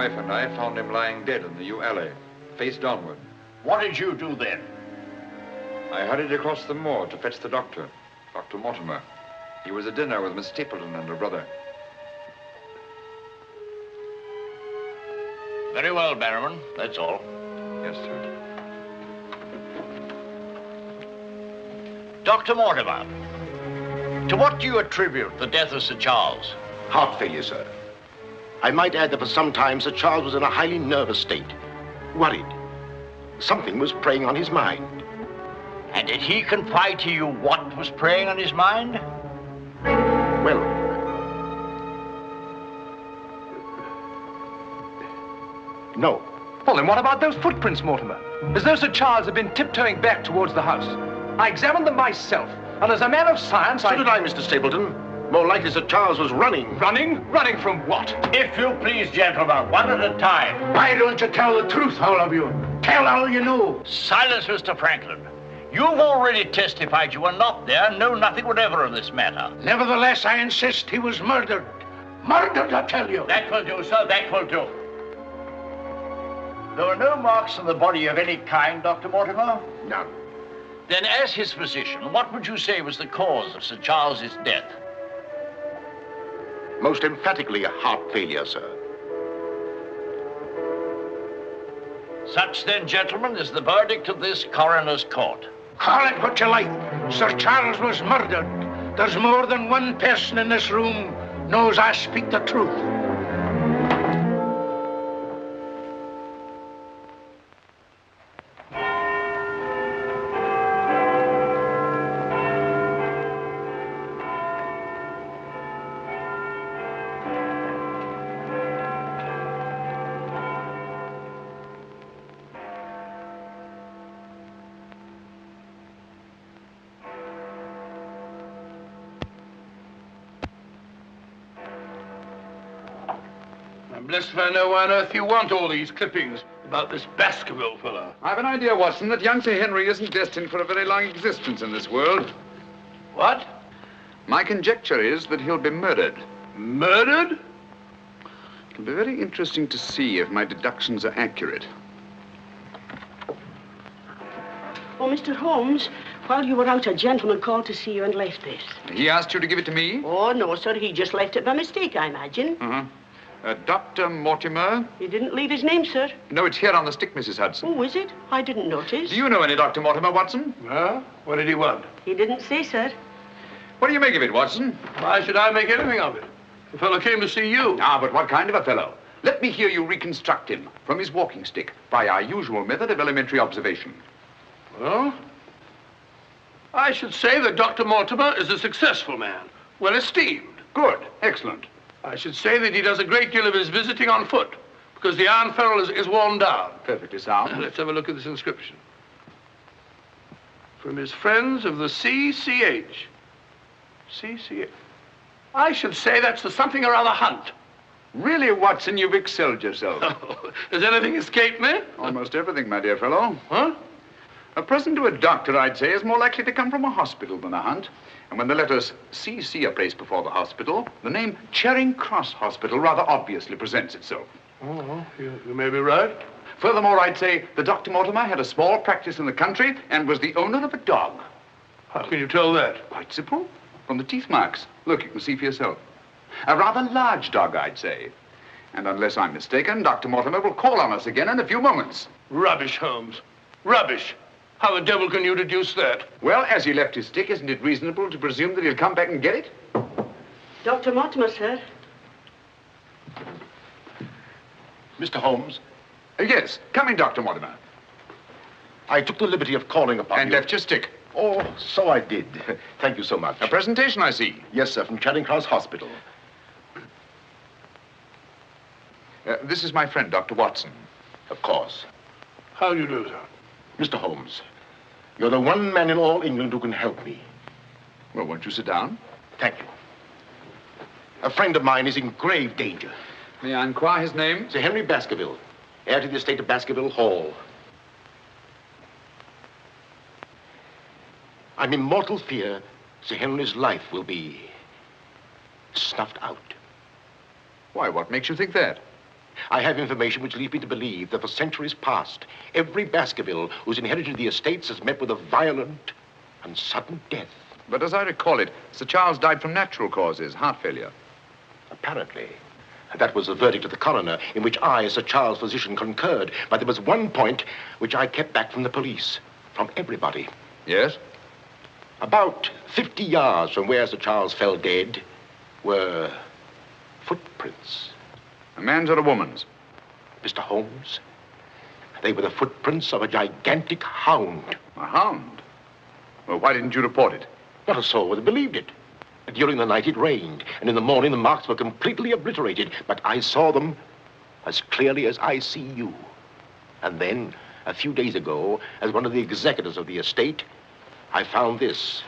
wife and I found him lying dead in the yew alley, face downward. What did you do then? I hurried across the moor to fetch the doctor, Dr. Mortimer. He was at dinner with Miss Stapleton and her brother. Very well, Barrowman. That's all. Yes, sir. Dr. Mortimer, to what do you attribute the death of Sir Charles? Heart failure, sir. I might add that for some time Sir Charles was in a highly nervous state. Worried. Something was preying on his mind. And did he confide to you what was preying on his mind? Well, no. Well, then what about those footprints, Mortimer? As though Sir Charles had been tiptoeing back towards the house. I examined them myself, and as a man of science, So did I, Mr. Stapleton. More likely Sir Charles was running. Running? Running from what? If you please, gentlemen, one at a time. Why don't you tell the truth, all of you? Tell all you know. Silence, Mr. Franklin. You've already testified you were not there and know nothing whatever of this matter. Nevertheless, I insist he was murdered. Murdered, I tell you. That will do, sir, that will do. There were no marks on the body of any kind, Dr. Mortimer? None. Then, as his physician, what would you say was the cause of Sir Charles's death? Most emphatically a heart failure, sir. Such, then, gentlemen, is the verdict of this coroner's court. Call it what you like. Sir Charles was murdered. There's more than one person in this room knows I speak the truth. I'm blessed if I know why on earth you want all these clippings about this Baskerville fellow. I've an idea, Watson, that young Sir Henry isn't destined for a very long existence in this world. What? My conjecture is that he'll be murdered. Murdered? It'll be very interesting to see if my deductions are accurate. Oh, Mr. Holmes, while you were out, a gentleman called to see you and left this. He asked you to give it to me? Oh, no, sir. He just left it by mistake, I imagine. Uh-huh. Dr. Mortimer? He didn't leave his name, sir. No, it's here on the stick, Mrs. Hudson. Oh, is it? I didn't notice. Do you know any Dr. Mortimer, Watson? Well, what did he want? He didn't say, sir. What do you make of it, Watson? Why should I make anything of it? The fellow came to see you. Ah, but what kind of a fellow? Let me hear you reconstruct him from his walking stick by our usual method of elementary observation. Well, I should say that Dr. Mortimer is a successful man, well esteemed. Good. Excellent. I should say that he does a great deal of his visiting on foot, because the iron ferrule is worn down. Perfectly sound. Let's have a look at this inscription. From his friends of the CCH. CCH. I should say that's the something or other hunt. Really, Watson, you've excelled yourself. Oh, has anything escaped me? Almost everything, my dear fellow. Huh? A present to a doctor, I'd say, is more likely to come from a hospital than a hunt. And when the letters CC are placed before the hospital, the name Charing Cross Hospital rather obviously presents itself. Oh, you may be right. Furthermore, I'd say that Dr. Mortimer had a small practice in the country and was the owner of a dog. How can you tell that? Quite simple. From the teeth marks. Look, you can see for yourself. A rather large dog, I'd say. And unless I'm mistaken, Dr. Mortimer will call on us again in a few moments. Rubbish, Holmes. Rubbish. How the devil can you deduce that? Well, as he left his stick, isn't it reasonable to presume that he'll come back and get it? Dr. Mortimer, sir. Mr. Holmes, Yes. Come in, Dr. Mortimer. I took the liberty of calling upon And you. left your stick. Oh, so I did. Thank you so much. A presentation, I see. Yes, sir, from Charing Cross Hospital. This is my friend, Dr. Watson. Of course. How do you do, sir? Mr. Holmes, you're the one man in all England who can help me. Well, won't you sit down? Thank you. A friend of mine is in grave danger. May I inquire his name? Sir Henry Baskerville, heir to the estate of Baskerville Hall. I'm in mortal fear Sir Henry's life will be snuffed out. Why, what makes you think that? I have information which leads me to believe that for centuries past, every Baskerville who's inherited the estates has met with a violent and sudden death. But as I recall it, Sir Charles died from natural causes, heart failure. Apparently. That was the verdict of the coroner, in which I, as Sir Charles' physician, concurred. But there was one point which I kept back from the police, from everybody. Yes? About 50 yards from where Sir Charles fell dead were footprints. A man's or a woman's? Mr. Holmes, they were the footprints of a gigantic hound. A hound? Well, why didn't you report it? Not a soul would have believed it. During the night it rained, and in the morning the marks were completely obliterated, but I saw them as clearly as I see you. And then, a few days ago, as one of the executors of the estate, I found this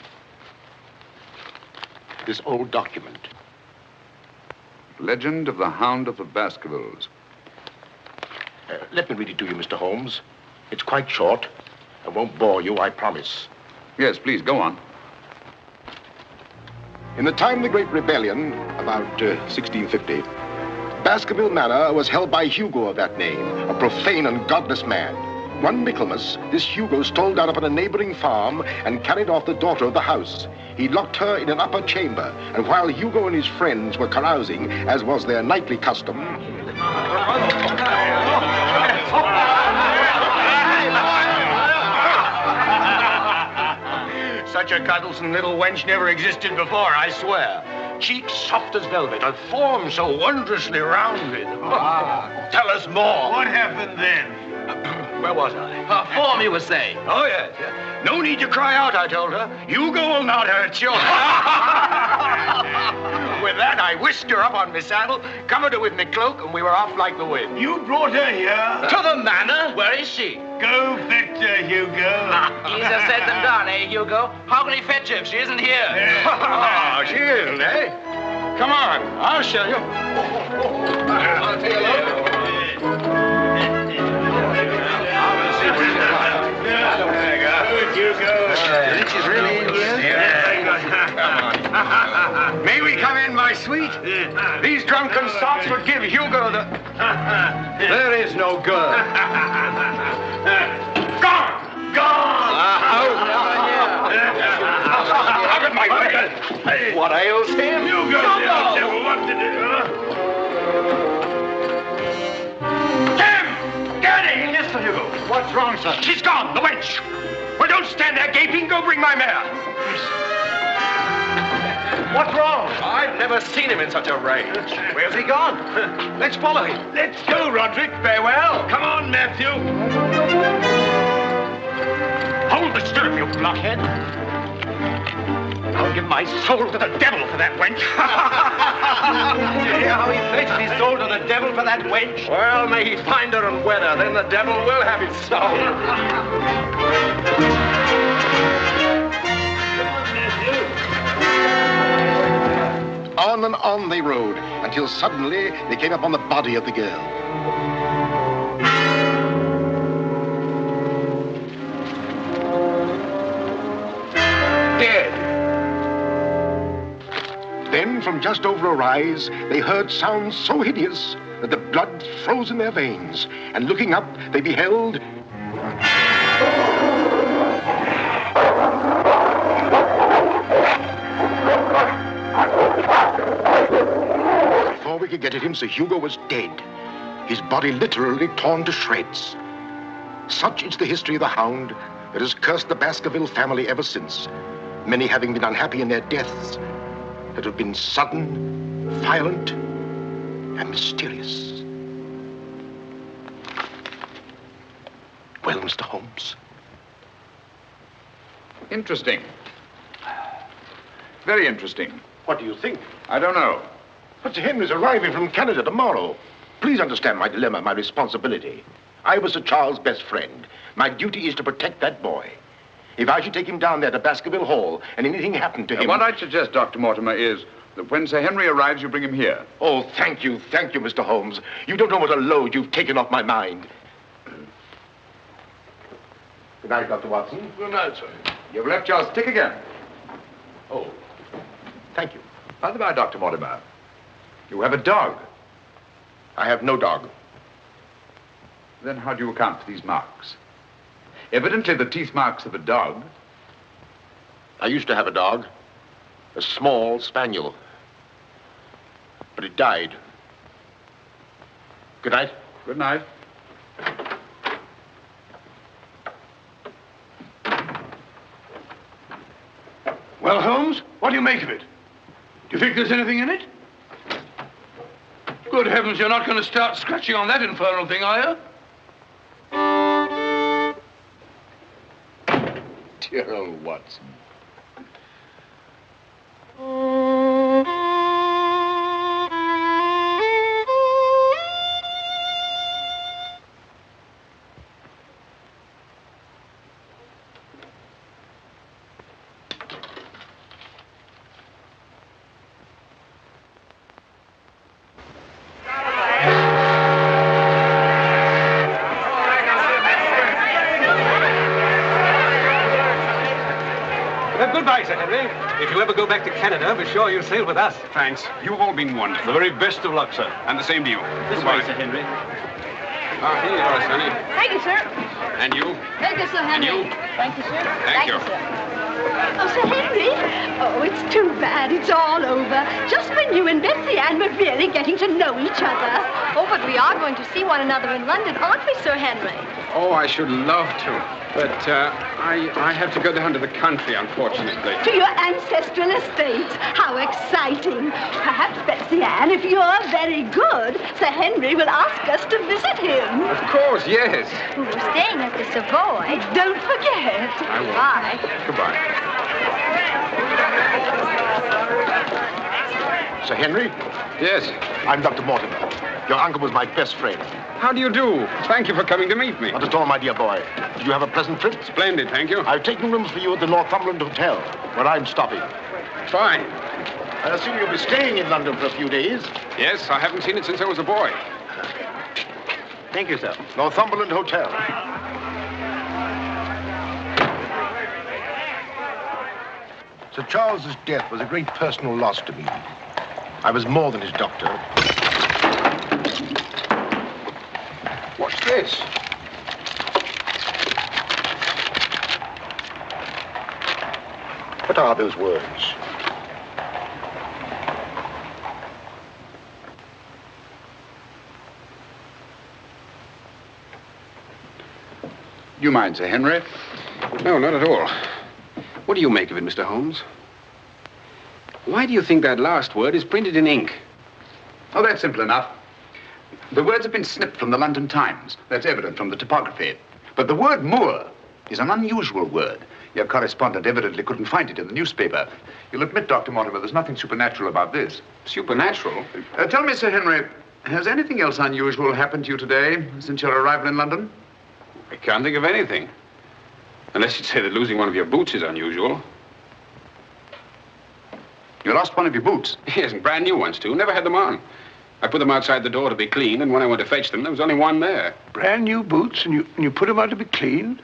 old document. Legend of the Hound of the Baskervilles. Let me read it to you, Mr. Holmes. It's quite short. I won't bore you, I promise. Yes, please, go on. In the time of the Great Rebellion, about 1650, Baskerville Manor was held by Hugo of that name, a profane and godless man. One Michaelmas, this Hugo stole down upon a neighboring farm and carried off the daughter of the house. He locked her in an upper chamber, and while Hugo and his friends were carousing, as was their nightly custom, Such a cuddlesome little wench never existed before, I swear. Cheeks soft as velvet, and form so wondrously rounded. Tell us more. What happened then? Where was I? Form, you were saying. Oh, yes. No need to cry out, I told her. Hugo will not hurt you. With that, I whisked her up on my saddle, covered her with my cloak, and we were off like the wind. You brought her here? To the manor? Where is she? Go fetch her, Hugo. Easier said than done, eh, Hugo? How can he fetch her if she isn't here? Oh, she isn't, eh? Come on, I'll show you. I'll take a look. She's really in here? May we come in, my sweet? These drunken sots would give Hugo the... There is no girl. Gone! Gone! Out of my way! What ails him? Hugo, tell him what to do. Jim! Gurney! Yes, Sir Hugo. What's wrong, sir? She's gone, the wench. Well, don't stand there gaping. Go bring my mare. What's wrong? I've never seen him in such a rage. Where's he gone? Let's follow him. Let's go, Roderick. Farewell. Come on, Matthew. Hold the stirrup, you blockhead. I'll give my soul to the devil for that wench. You hear how he pledged his soul to the devil for that wench? Well, may he find her and wed her, then the devil will have his soul. On and on they rode, until suddenly they came upon the body of the girl. Dead. Then, from just over a rise, they heard sounds so hideous that the blood froze in their veins. And looking up, they beheld... Before we could get at him, Sir Hugo was dead. His body literally torn to shreds. Such is the history of the Hound that has cursed the Baskerville family ever since, many having been unhappy in their deaths that have been sudden, violent, and mysterious. Well, Mr. Holmes? Interesting. Very interesting. What do you think? I don't know. But Sir Henry's arriving from Canada tomorrow. Please understand my dilemma, my responsibility. I was Sir Charles' best friend. My duty is to protect that boy. If I should take him down there to Baskerville Hall and anything happened to him... What I'd suggest, Dr. Mortimer, is that when Sir Henry arrives, you bring him here. Oh, thank you, Mr. Holmes. You don't know what a load you've taken off my mind. Good night, Dr. Watson. Good night, sir. You've left your stick again. Oh, thank you. By the by, Dr. Mortimer, you have a dog. I have no dog. Then how do you account for these marks? Evidently the teeth marks of a dog. I used to have a dog, a small spaniel, but it died. Good night. Good night. Well, Holmes, what do you make of it? Do you think there's anything in it? Good heavens, you're not going to start scratching on that infernal thing, are you? Dear old Watson. Goodbye, Sir Henry. If you ever go back to Canada, be sure you sail with us. Thanks. You've all been wonderful. The very best of luck, sir. And the same to you. This way, Sir Henry. Ah, here you are, Sonny. Thank you, sir. And you? Thank you, Sir Henry. And you? Thank you, sir. Thank you. Sir. Oh, Sir Henry. Oh, it's too bad it's all over. Just when you and Betsy Ann were really getting to know each other. Oh, but we are going to see one another in London, aren't we, Sir Henry? Oh, I should love to. But I have to go down to the country, unfortunately. To your ancestral estate. How exciting. Perhaps, Betsy Ann, if you're very good, Sir Henry will ask us to visit him. Of course, yes. We're staying at the Savoy. Don't forget. I won't. Bye. Goodbye. Sir Henry? Yes. I'm Dr. Mortimer. Your uncle was my best friend. How do you do? Thank you for coming to meet me. Not at all, my dear boy. Did you have a pleasant trip? Splendid, thank you. I've taken rooms for you at the Northumberland Hotel, where I'm stopping. Fine. I assume you'll be staying in London for a few days. Yes, I haven't seen it since I was a boy. Thank you, sir. Northumberland Hotel. Sir Charles's death was a great personal loss to me. I was more than his doctor. What's this? What are those words? You mind, Sir Henry? No, not at all. What do you make of it, Mr. Holmes? Why do you think that last word is printed in ink? Oh, that's simple enough. The words have been snipped from the London Times. That's evident from the typography. But the word moor is an unusual word. Your correspondent evidently couldn't find it in the newspaper. You'll admit, Dr. Mortimer, there's nothing supernatural about this. Supernatural? Tell me, Sir Henry, has anything else unusual happened to you today since your arrival in London? I can't think of anything. Unless you'd say that losing one of your boots is unusual. You lost one of your boots? Yes, and brand new ones, too. Never had them on. I put them outside the door to be cleaned, and when I went to fetch them, there was only one there. Brand new boots, and you put them out to be cleaned?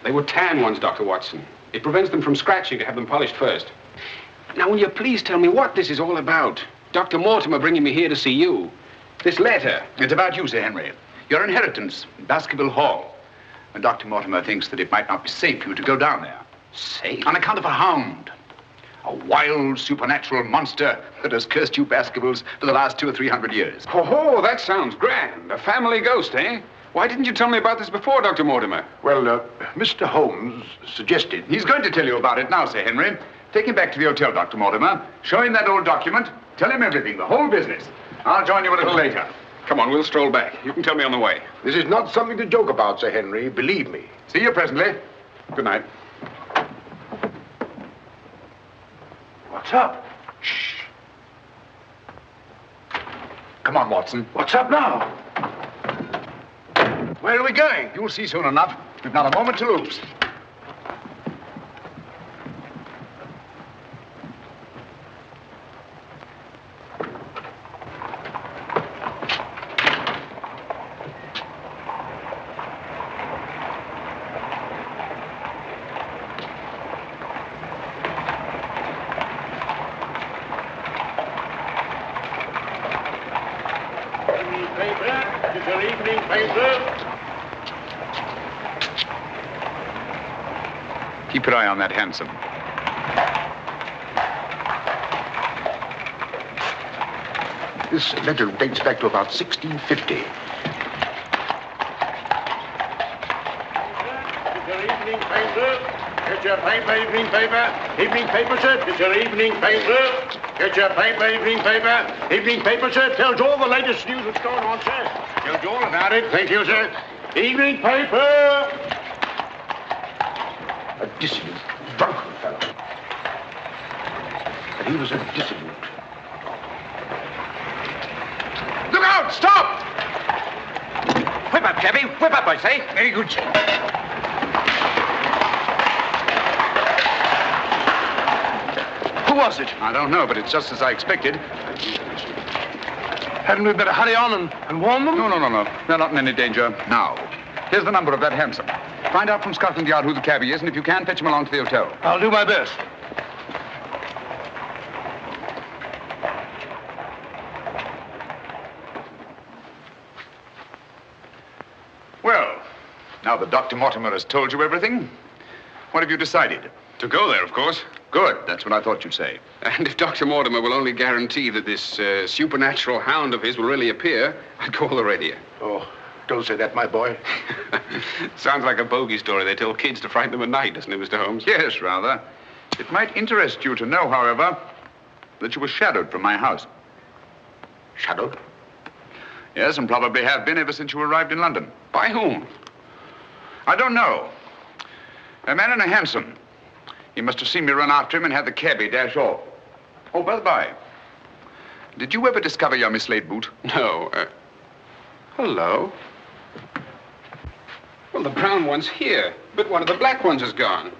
They were tan ones, Dr. Watson. It prevents them from scratching to have them polished first. Now, will you please tell me what this is all about? Dr. Mortimer bringing me here to see you. This letter. It's about you, Sir Henry. Your inheritance in Baskerville Hall. And Dr. Mortimer thinks that it might not be safe for you to go down there. Safe? On account of a hound. A wild, supernatural monster that has cursed you Baskervilles for the last 200 or 300 years. Oh, that sounds grand. A family ghost, eh? Why didn't you tell me about this before, Dr. Mortimer? Well, Mr. Holmes suggested... He's going to tell you about it now, Sir Henry. Take him back to the hotel, Dr. Mortimer. Show him that old document. Tell him everything, the whole business. I'll join you a little later. Come on, we'll stroll back. You can tell me on the way. This is not something to joke about, Sir Henry. Believe me. See you presently. Good night. What's up? Shh. Come on, Watson. What's up now? Where are we going? You'll see soon enough. We've not a moment to lose. It's your evening paper. Keep your eye on that hansom. This letter dates back to about 1650. It's your evening paper. Get your paper, evening paper. Evening paper, sir. It's your evening paper. Get your paper, evening paper. Evening paper, sir. Tells all the latest news that's going on, sir. Tells you all about it. Thank you, sir. Evening paper. A dissident, drunken fellow. And he was a dissident. Look out! Stop! Whip up, cabby. Whip up, I say. Very good, sir. Who was it? I don't know, but it's just as I expected. Hadn't we better hurry on and warn them? No. They're not in any danger now. Here's the number of that hansom. Find out from Scotland Yard who the cabby is, and if you can, fetch him along to the hotel. I'll do my best. Well, now that Dr. Mortimer has told you everything, what have you decided? To go there, of course. Good. That's what I thought you'd say. And if Dr. Mortimer will only guarantee that this supernatural hound of his will really appear, I'd call the radio. Oh, don't say that, my boy. Sounds like a bogey story they tell kids to frighten them at night, doesn't it, Mr. Holmes? Yes, rather. It might interest you to know, however, that you were shadowed from my house. Shadowed? Yes, and probably have been ever since you arrived in London. By whom? I don't know. A man in a hansom. He must have seen me run after him and had the cabby dash off. Oh, by the by, did you ever discover your mislaid boot? No. Hello. Well, the brown one's here, but one of the black ones is gone.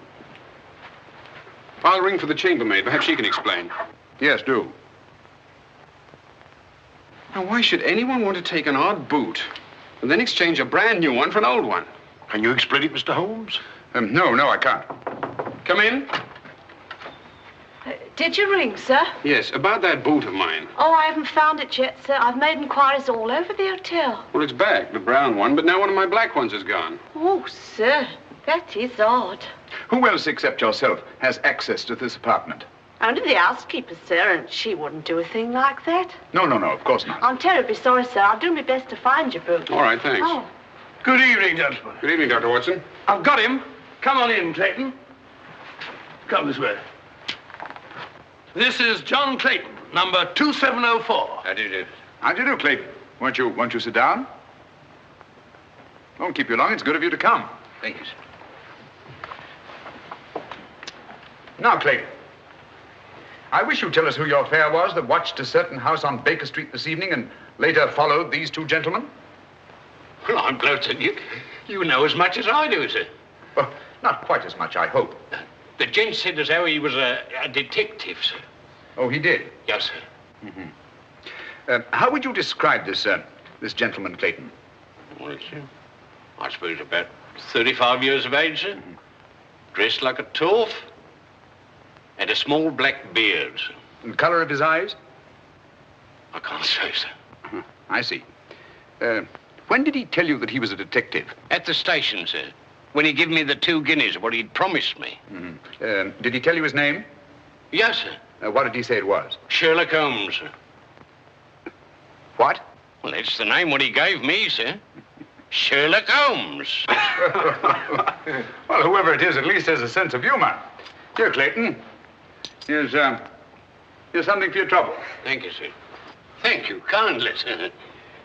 I'll ring for the chambermaid. Perhaps she can explain. Yes, do. Now, why should anyone want to take an odd boot and then exchange a brand new one for an old one? Can you explain it, Mr. Holmes? No, I can't. Come in. Did you ring, sir? Yes, about that boot of mine. Oh, I haven't found it yet, sir. I've made inquiries all over the hotel. Well, it's back, the brown one, but now one of my black ones is gone. Oh, sir, that is odd. Who else except yourself has access to this apartment? Only the housekeeper, sir, and she wouldn't do a thing like that. No, of course not. I'm terribly sorry, sir. I'll do my best to find your boot. All right, thanks. Oh. Good evening, gentlemen. Good evening, Dr. Watson. I've got him. Come on in, Clayton. Come this way. This is John Clayton, number 2704. How do you do? How do you do, Clayton? Won't you sit down? Won't keep you long. It's good of you to come. Thank you, sir. Now, Clayton, I wish you'd tell us who your fare was that watched a certain house on Baker Street this evening and later followed these two gentlemen. Well, I'm glad that you know as much as I do, sir. Well, not quite as much, I hope. The gent said as how he was a detective, sir. Oh, he did? Yes, sir. Mm-hmm. How would you describe this gentleman, Clayton? Well, it's, I suppose about 35 years of age, sir. Dressed like a toff. And a small black beard, sir. And the color of his eyes? I can't say, sir. I see. When did he tell you that he was a detective? At the station, sir. When he gave me the 2 guineas, what he'd promised me. Mm-hmm. Did he tell you his name? Yes, sir. What did he say it was? Sherlock Holmes, sir. What? Well, that's the name what he gave me, sir. Sherlock Holmes. Well, whoever it is at least has a sense of humor. Here, Clayton. Here's something for your trouble. Thank you, sir. Thank you kindly, sir.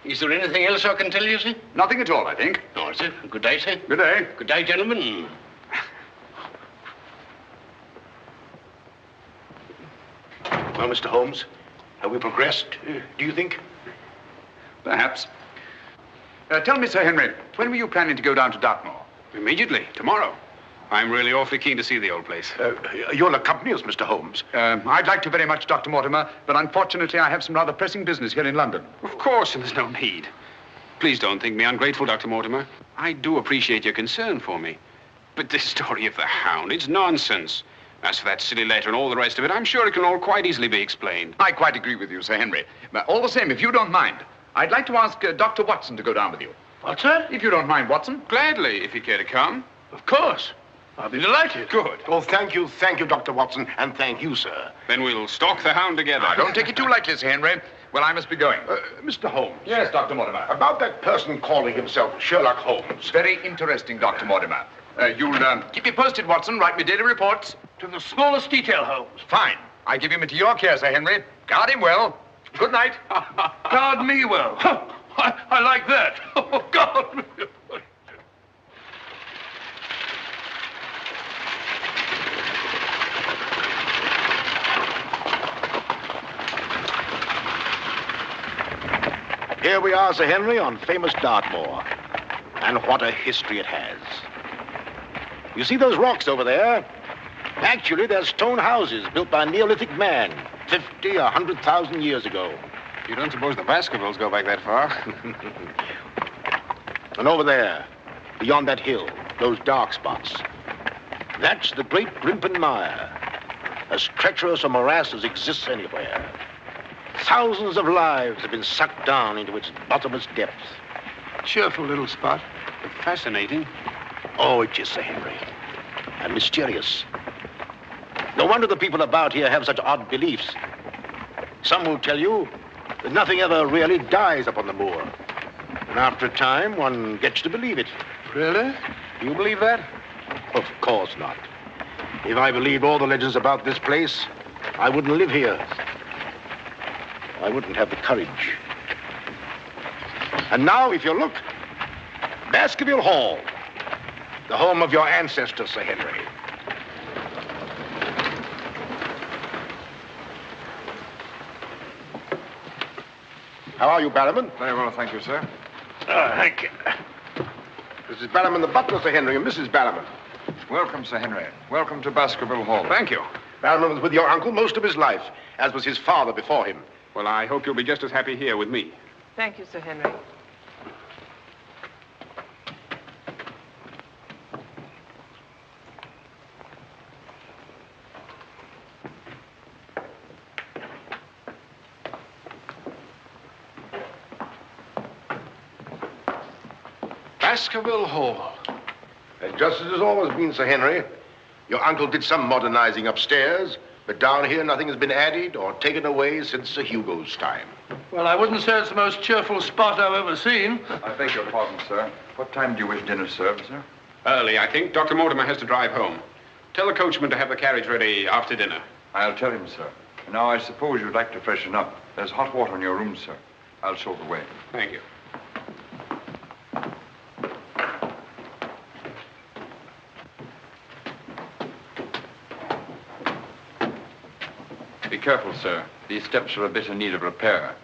Is there anything else I can tell you, sir? Nothing at all, I think. All right, sir. Good day, sir. Good day. Good day, gentlemen. Well, Mr. Holmes, have we progressed, do you think? Perhaps. Tell me, Sir Henry, when were you planning to go down to Dartmoor? Immediately, tomorrow. I'm really awfully keen to see the old place. You'll accompany us, Mr. Holmes. I'd like to very much, Dr. Mortimer, but unfortunately I have some rather pressing business here in London. Of course, and there's no need. Please don't think me ungrateful, Dr. Mortimer. I do appreciate your concern for me. But this story of the Hound, it's nonsense. As for that silly letter and all the rest of it, I'm sure it can all quite easily be explained. I quite agree with you, Sir Henry. But all the same, if you don't mind, I'd like to ask Dr. Watson to go down with you. What's that? If you don't mind, Watson. Gladly, if you care to come. Of course. I'll be delighted. Good. Oh, thank you, Dr. Watson, and thank you, sir. Then we'll stalk the Hound together. Now, don't take it too lightly, Sir Henry. Well, I must be going. Mr. Holmes. Yes, Dr. Mortimer. About that person calling himself Sherlock Holmes. Very interesting, Dr. Mortimer. You'll keep me posted, Watson. Write me daily reports. To the smallest detail, Holmes. Fine. I give him into your care, Sir Henry. Guard him well. Good night. Guard me well. I like that. Oh, God. Here we are, Sir Henry, on famous Dartmoor. And what a history it has. You see those rocks over there? Actually, they're stone houses built by a Neolithic man 50, 100,000 years ago. You don't suppose the Baskervilles go back that far? And over there, beyond that hill, those dark spots, that's the great Grimpen Mire, as treacherous a morass as exists anywhere. Thousands of lives have been sucked down into its bottomless depths. Cheerful little spot. Fascinating. Oh, it is, Sir Henry. And mysterious. No wonder the people about here have such odd beliefs. Some will tell you that nothing ever really dies up on the moor. And after a time, one gets to believe it. Really? You believe that? Of course not. If I believed all the legends about this place, I wouldn't live here. I wouldn't have the courage. And now, if you look, Baskerville Hall, the home of your ancestors, Sir Henry. How are you, Barrowman? Very well, thank you, sir. Thank you. This is Barrowman the butler, Sir Henry, and Mrs. Barrowman. Welcome, Sir Henry. Welcome to Baskerville Hall. Thank you. Barrowman was with your uncle most of his life, as was his father before him. Well, I hope you'll be just as happy here with me. Thank you, Sir Henry. Baskerville Hall. And just as it's always been, Sir Henry, your uncle did some modernizing upstairs, but down here nothing has been added or taken away since Sir Hugo's time. Well, I wouldn't say it's the most cheerful spot I've ever seen. I beg your pardon, sir. What time do you wish dinner served, sir? Early, I think. Dr. Mortimer has to drive home. Tell the coachman to have the carriage ready after dinner. I'll tell him, sir. Now, I suppose you'd like to freshen up. There's hot water in your room, sir. I'll show the way. Thank you. Be careful, sir. These steps are a bit in need of repair.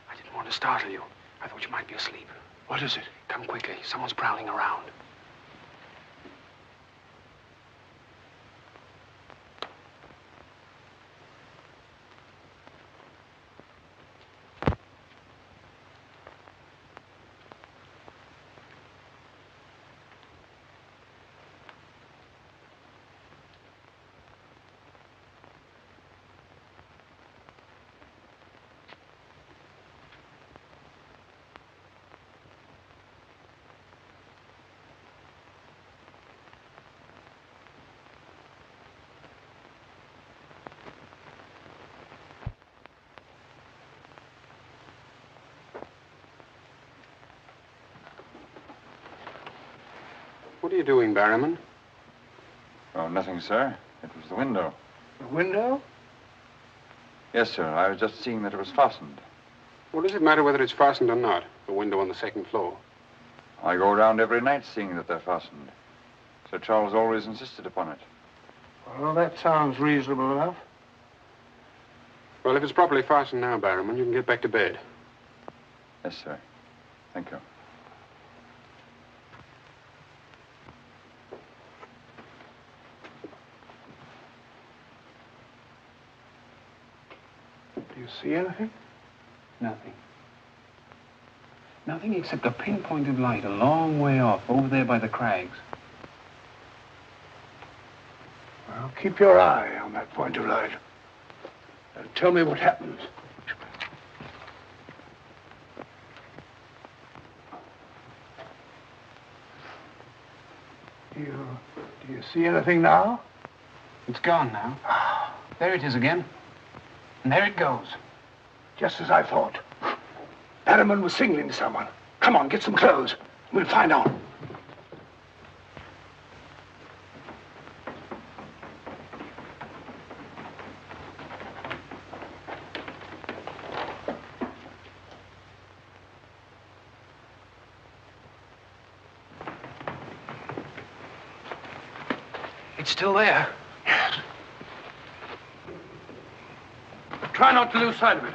I didn't want to startle you. I thought you might be asleep. What is it? Come quickly. Someone's prowling around. What are you doing, Barrowman? Oh, nothing, sir. It was the window. The window? Yes, sir. I was just seeing that it was fastened. What does it matter whether it's fastened or not? The window on the second floor. I go around every night seeing that they're fastened. Sir Charles always insisted upon it. Well, that sounds reasonable enough. Well, if it's properly fastened now, Barrowman, you can get back to bed. Yes, sir. Thank you. Do you see anything? Nothing. Nothing except a pinpointed light a long way off, over there by the crags. Well, keep your eye on that point of light. And tell me what happens. Do you see anything now? It's gone now. There it is again. And there it goes. Just as I thought. Barrowman was signaling to someone. Come on, get some clothes. We'll find out. It's still there. Yes. Try not to lose sight of it.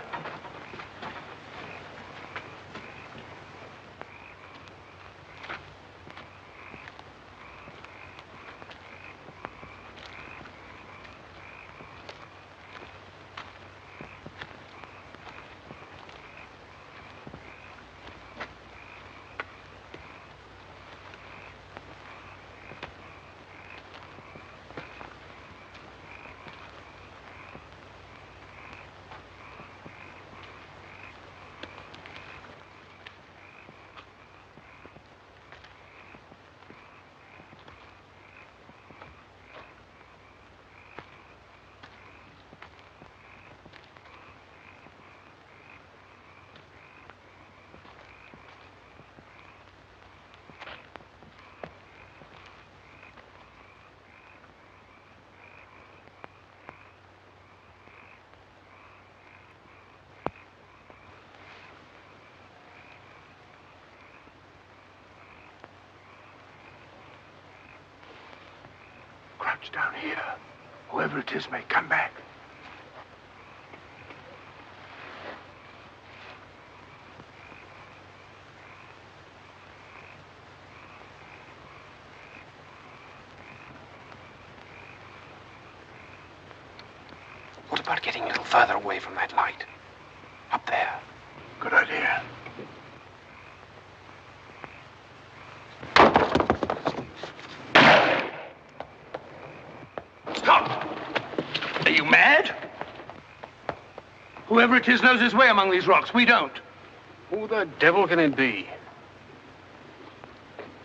Crouch down here. Whoever it is may come back. What about getting a little further away from that light? Up there. Good idea. Stop! Are you mad? Whoever it is knows his way among these rocks. We don't. Who the devil can it be?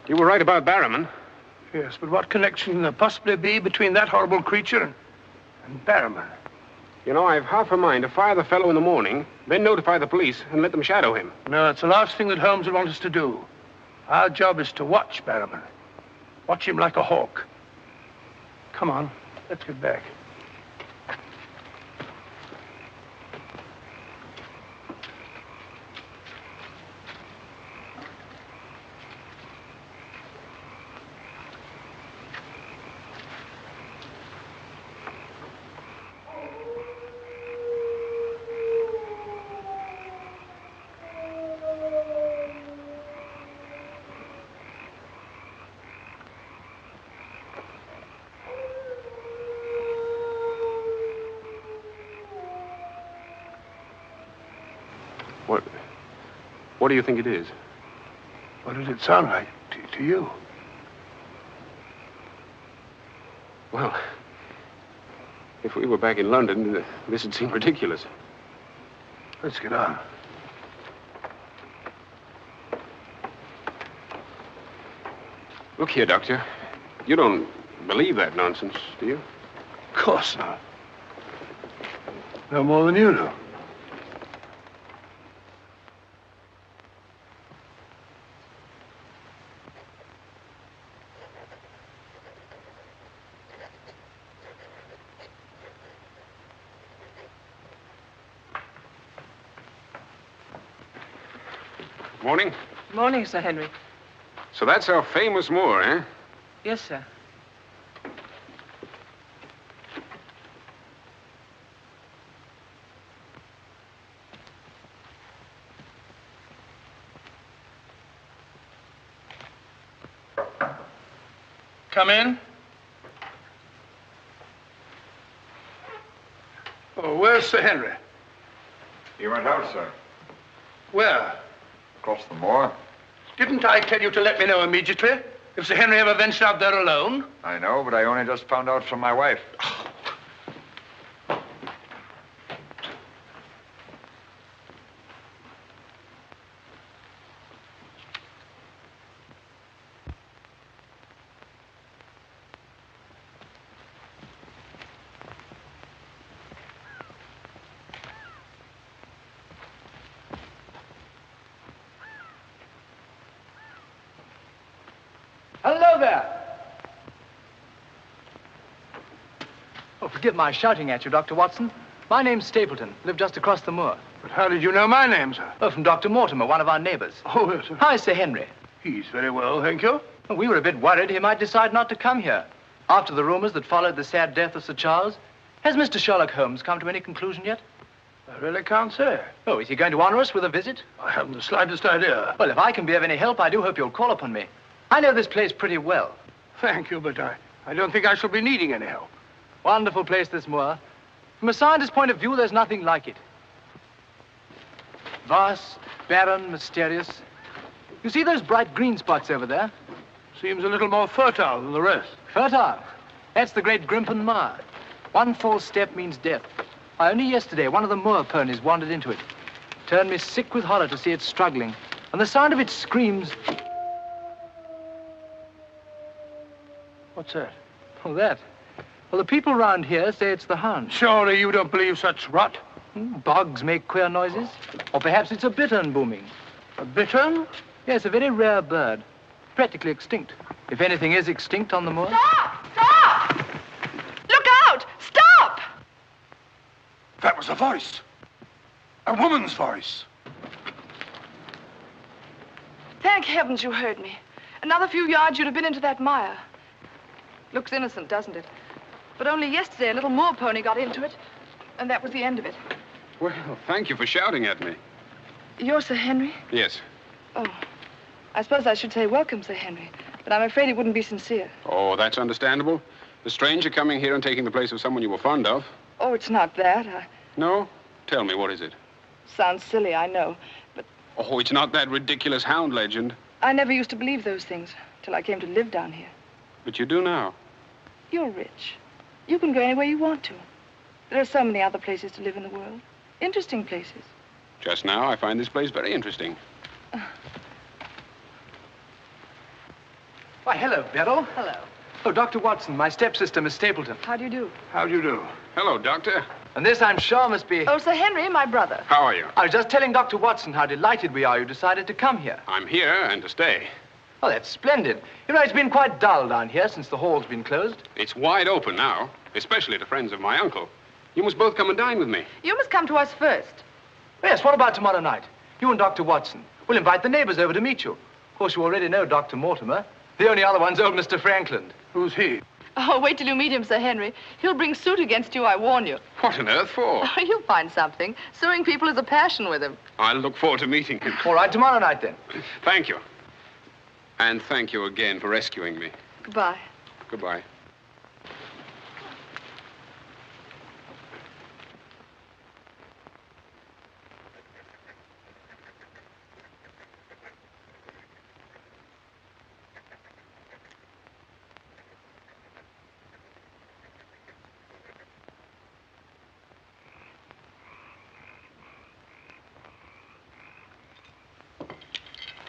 You were right about Barrowman. Yes, but what connection can there possibly be between that horrible creature and Barrowman? You know, I've half a mind to fire the fellow in the morning, then notify the police and let them shadow him. No, it's the last thing that Holmes would want us to do. Our job is to watch Barrowman. Watch him like a hawk. Come on, let's get back. What do you think it is? What did it sound like to you? Well, if we were back in London, this would seem ridiculous. Let's get on. Look here, Doctor. You don't believe that nonsense, do you? Of course not. No more than you do. Morning. Morning, Sir Henry. So that's our famous Moor, eh? Yes, sir. Come in. Oh, where's Sir Henry? He went out, sir. Where? Across the moor. Didn't I tell you to let me know immediately if Sir Henry ever ventured out there alone? I know, but I only just found out from my wife. Hello there. Oh, forgive my shouting at you, Dr. Watson. My name's Stapleton. Live just across the moor. But how did you know my name, sir? Oh, from Dr. Mortimer, one of our neighbors. Oh, yes, sir. How is Sir Henry? He's very well, thank you. Well, we were a bit worried he might decide not to come here. After the rumors that followed the sad death of Sir Charles, has Mr. Sherlock Holmes come to any conclusion yet? I really can't say. Oh, is he going to honor us with a visit? I haven't the slightest idea. Well, if I can be of any help, I do hope you'll call upon me. I know this place pretty well. Thank you, but I don't think I shall be needing any help. Wonderful place, this moor. From a scientist's point of view, there's nothing like it. Vast, barren, mysterious. You see those bright green spots over there? Seems a little more fertile than the rest. Fertile? That's the great Grimpen Mire. One false step means death. Only yesterday, one of the moor ponies wandered into it. Turned me sick with horror to see it struggling. And the sound of its screams... What's that? Oh, that? Well, the people round here say it's the Hound. Surely you don't believe such rot? Bogs make queer noises. Or perhaps it's a bittern booming. A bittern? Yes, a very rare bird. Practically extinct. If anything is extinct on the moor. Stop! Stop! Look out! Stop! That was a voice. A woman's voice. Thank heavens you heard me. Another few yards, you'd have been into that mire. Looks innocent, doesn't it? But only yesterday, a little moor pony got into it, and that was the end of it. Well, thank you for shouting at me. You're Sir Henry? Yes. Oh, I suppose I should say welcome, Sir Henry, but I'm afraid it wouldn't be sincere. Oh, that's understandable. A stranger coming here and taking the place of someone you were fond of. Oh, it's not that. No? Tell me, what is it? Sounds silly, I know, but Oh, it's not that ridiculous Hound legend. I never used to believe those things till I came to live down here. But you do now. You're rich. You can go anywhere you want to. There are so many other places to live in the world. Interesting places. Just now, I find this place very interesting. Why, hello, Beryl. Hello. Oh, Dr. Watson, my stepsister, Miss Stapleton. How do you do? How do you do? Hello, Doctor. And this, I'm sure, must be... Oh, Sir Henry, my brother. How are you? I was just telling Dr. Watson how delighted we are you decided to come here. I'm here and to stay. Oh, that's splendid. You know, it's been quite dull down here since the hall's been closed. It's wide open now, especially to friends of my uncle. You must both come and dine with me. You must come to us first. Yes, what about tomorrow night? You and Dr. Watson. We'll invite the neighbors over to meet you. Of course, you already know Dr. Mortimer. The only other one's old Mr. Franklin. Who's he? Oh, wait till you meet him, Sir Henry. He'll bring suit against you, I warn you. What on earth for? Oh, you'll find something. Suing people is a passion with him. I'll look forward to meeting him. All right, tomorrow night, then. Thank you. And thank you again for rescuing me. Goodbye. Goodbye.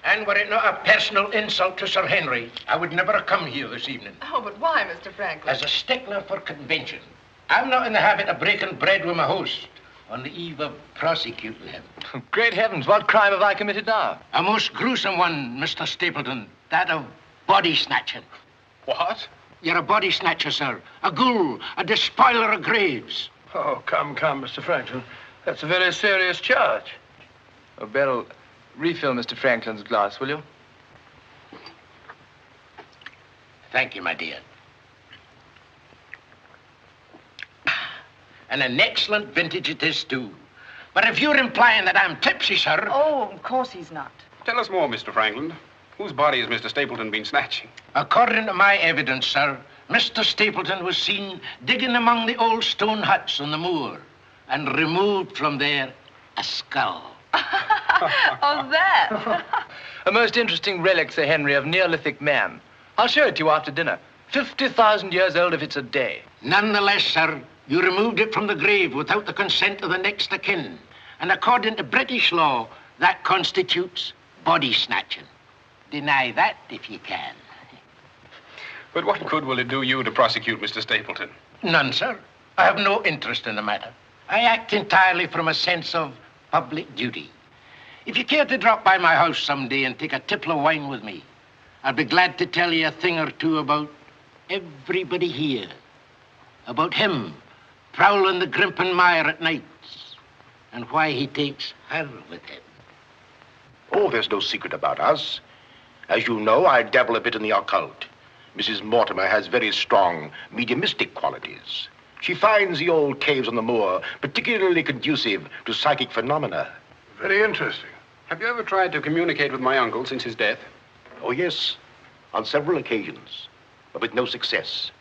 And were it not a personal insult to Sir Henry, I would never have come here this evening. Oh, but why, Mr. Franklin? As a stickler for convention, I'm not in the habit of breaking bread with my host on the eve of prosecuting him. Great heavens, what crime have I committed now? A most gruesome one, Mr. Stapleton. That of body snatching. What? You're a body snatcher, sir. A ghoul, a despoiler of graves. Oh, come, Mr. Franklin. That's a very serious charge. Oh, Beryl, Refill Mr. Franklin's glass, will you? Thank you, my dear. And an excellent vintage it is, too. But if you're implying that I'm tipsy, sir... Oh, of course he's not. Tell us more, Mr. Franklin. Whose body has Mr. Stapleton been snatching? According to my evidence, sir, Mr. Stapleton was seen digging among the old stone huts on the moor and removed from there a skull. Oh, that. A most interesting relic, Sir Henry, of Neolithic man. I'll show it to you after dinner. 50,000 years old if it's a day. Nonetheless, sir, you removed it from the grave without the consent of the next of kin. And according to British law, that constitutes body snatching. Deny that if you can. But what good will it do you to prosecute Mr. Stapleton? None, sir. I have no interest in the matter. I act entirely from a sense of public duty. If you care to drop by my house someday and take a tipple of wine with me, I'll be glad to tell you a thing or two about everybody here. About him prowling the Grimpen Mire at nights and why he takes her with him. Oh, there's no secret about us. As you know, I dabble a bit in the occult. Mrs. Mortimer has very strong mediumistic qualities. She finds the old caves on the moor particularly conducive to psychic phenomena. Very interesting. Have you ever tried to communicate with my uncle since his death? Oh, yes, on several occasions, but with no success.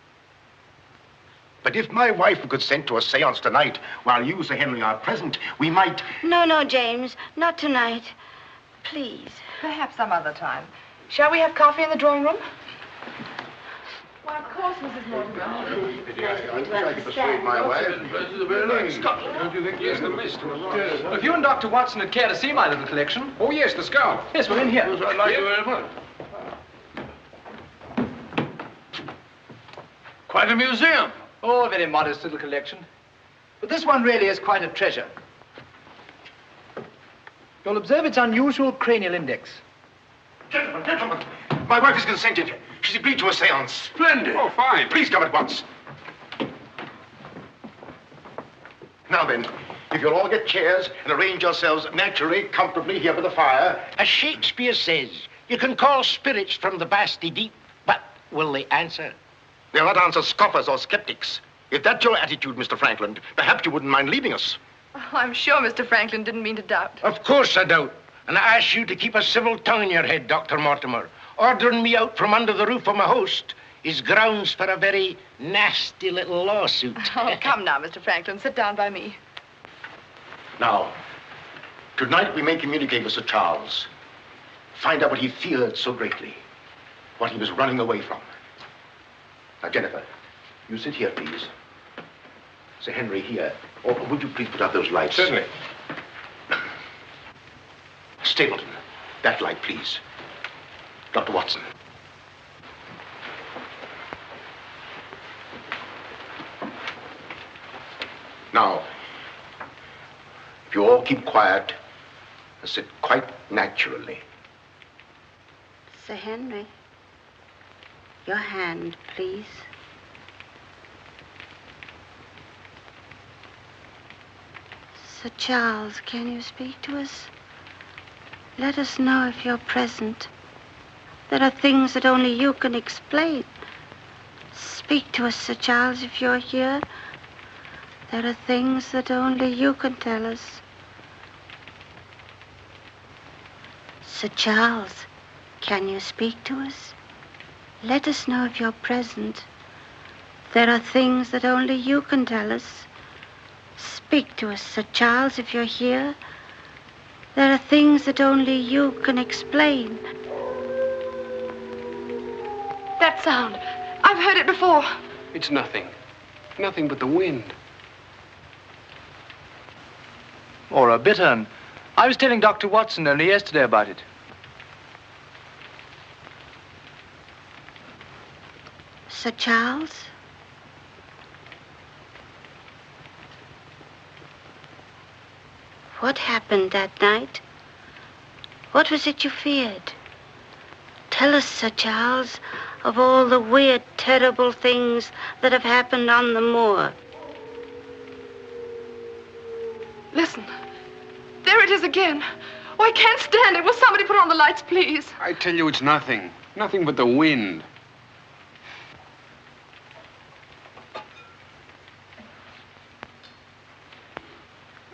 But if my wife would consent to a seance tonight, while you, Sir Henry, are present, we might... No, James, not tonight. Please. Perhaps some other time. Shall we have coffee in the drawing room? Why, of course, Mrs. Mortimer. I could persuade my wife. Don't you think here's the list? If you and Dr. Watson would care to see my little collection... Oh, yes, the skull. Yes, we're in here. I'd like you very much. Quite a museum. Oh, a very modest little collection. But this one really is quite a treasure. You'll observe its unusual cranial index. Gentlemen, my wife has consented. She's agreed to a seance. Splendid. Oh, fine. Please come at once. Now then, if you'll all get chairs and arrange yourselves naturally, comfortably here by the fire. As Shakespeare says, you can call spirits from the vasty deep, but will they answer? They'll not answer scoffers or skeptics. If that's your attitude, Mr. Franklin, perhaps you wouldn't mind leaving us. Oh, I'm sure Mr. Franklin didn't mean to doubt. Of course I doubt. And I ask you to keep a civil tongue in your head, Dr. Mortimer. Ordering me out from under the roof of my host is grounds for a very nasty little lawsuit. Oh, come now, Mr. Franklin. Sit down by me. Now, tonight we may communicate with Sir Charles. Find out what he feared so greatly. What he was running away from. Now, Jennifer, you sit here, please. Sir Henry, here. Or would you please put out those lights? Certainly. Stapleton, that light, please. Dr. Watson. Now, if you all keep quiet and sit quite naturally. Sir Henry, your hand, please. Sir Charles, can you speak to us? Let us know if you're present. There are things that only you can explain. Speak to us, Sir Charles, if you're here. There are things that only you can tell us. Sir Charles, can you speak to us? Let us know if you're present. There are things that only you can tell us. Speak to us, Sir Charles, if you're here. There are things that only you can explain. That sound. I've heard it before. It's nothing. Nothing but the wind. Or a bittern. I was telling Dr. Watson only yesterday about it. Sir Charles? What happened that night? What was it you feared? Tell us, Sir Charles, of all the weird, terrible things that have happened on the moor. Listen. There it is again. Oh, I can't stand it. Will somebody put on the lights, please? I tell you, it's nothing. Nothing but the wind.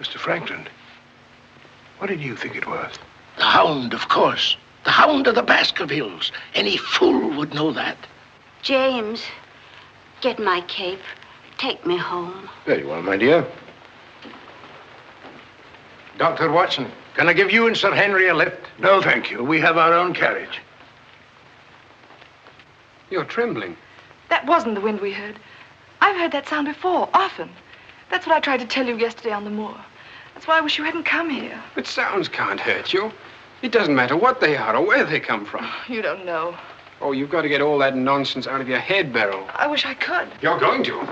Mr. Franklin, what did you think it was? The Hound, of course. The Hound of the Baskervilles. Any fool would know that. James, get my cape. Take me home. Very well, my dear. Dr. Watson, can I give you and Sir Henry a lift? No, thank you. We have our own carriage. You're trembling. That wasn't the wind we heard. I've heard that sound before, often. That's what I tried to tell you yesterday on the moor. That's why I wish you hadn't come here. But sounds can't hurt you. It doesn't matter what they are or where they come from. You don't know. Oh, you've got to get all that nonsense out of your head, Beryl. I wish I could. You're going to.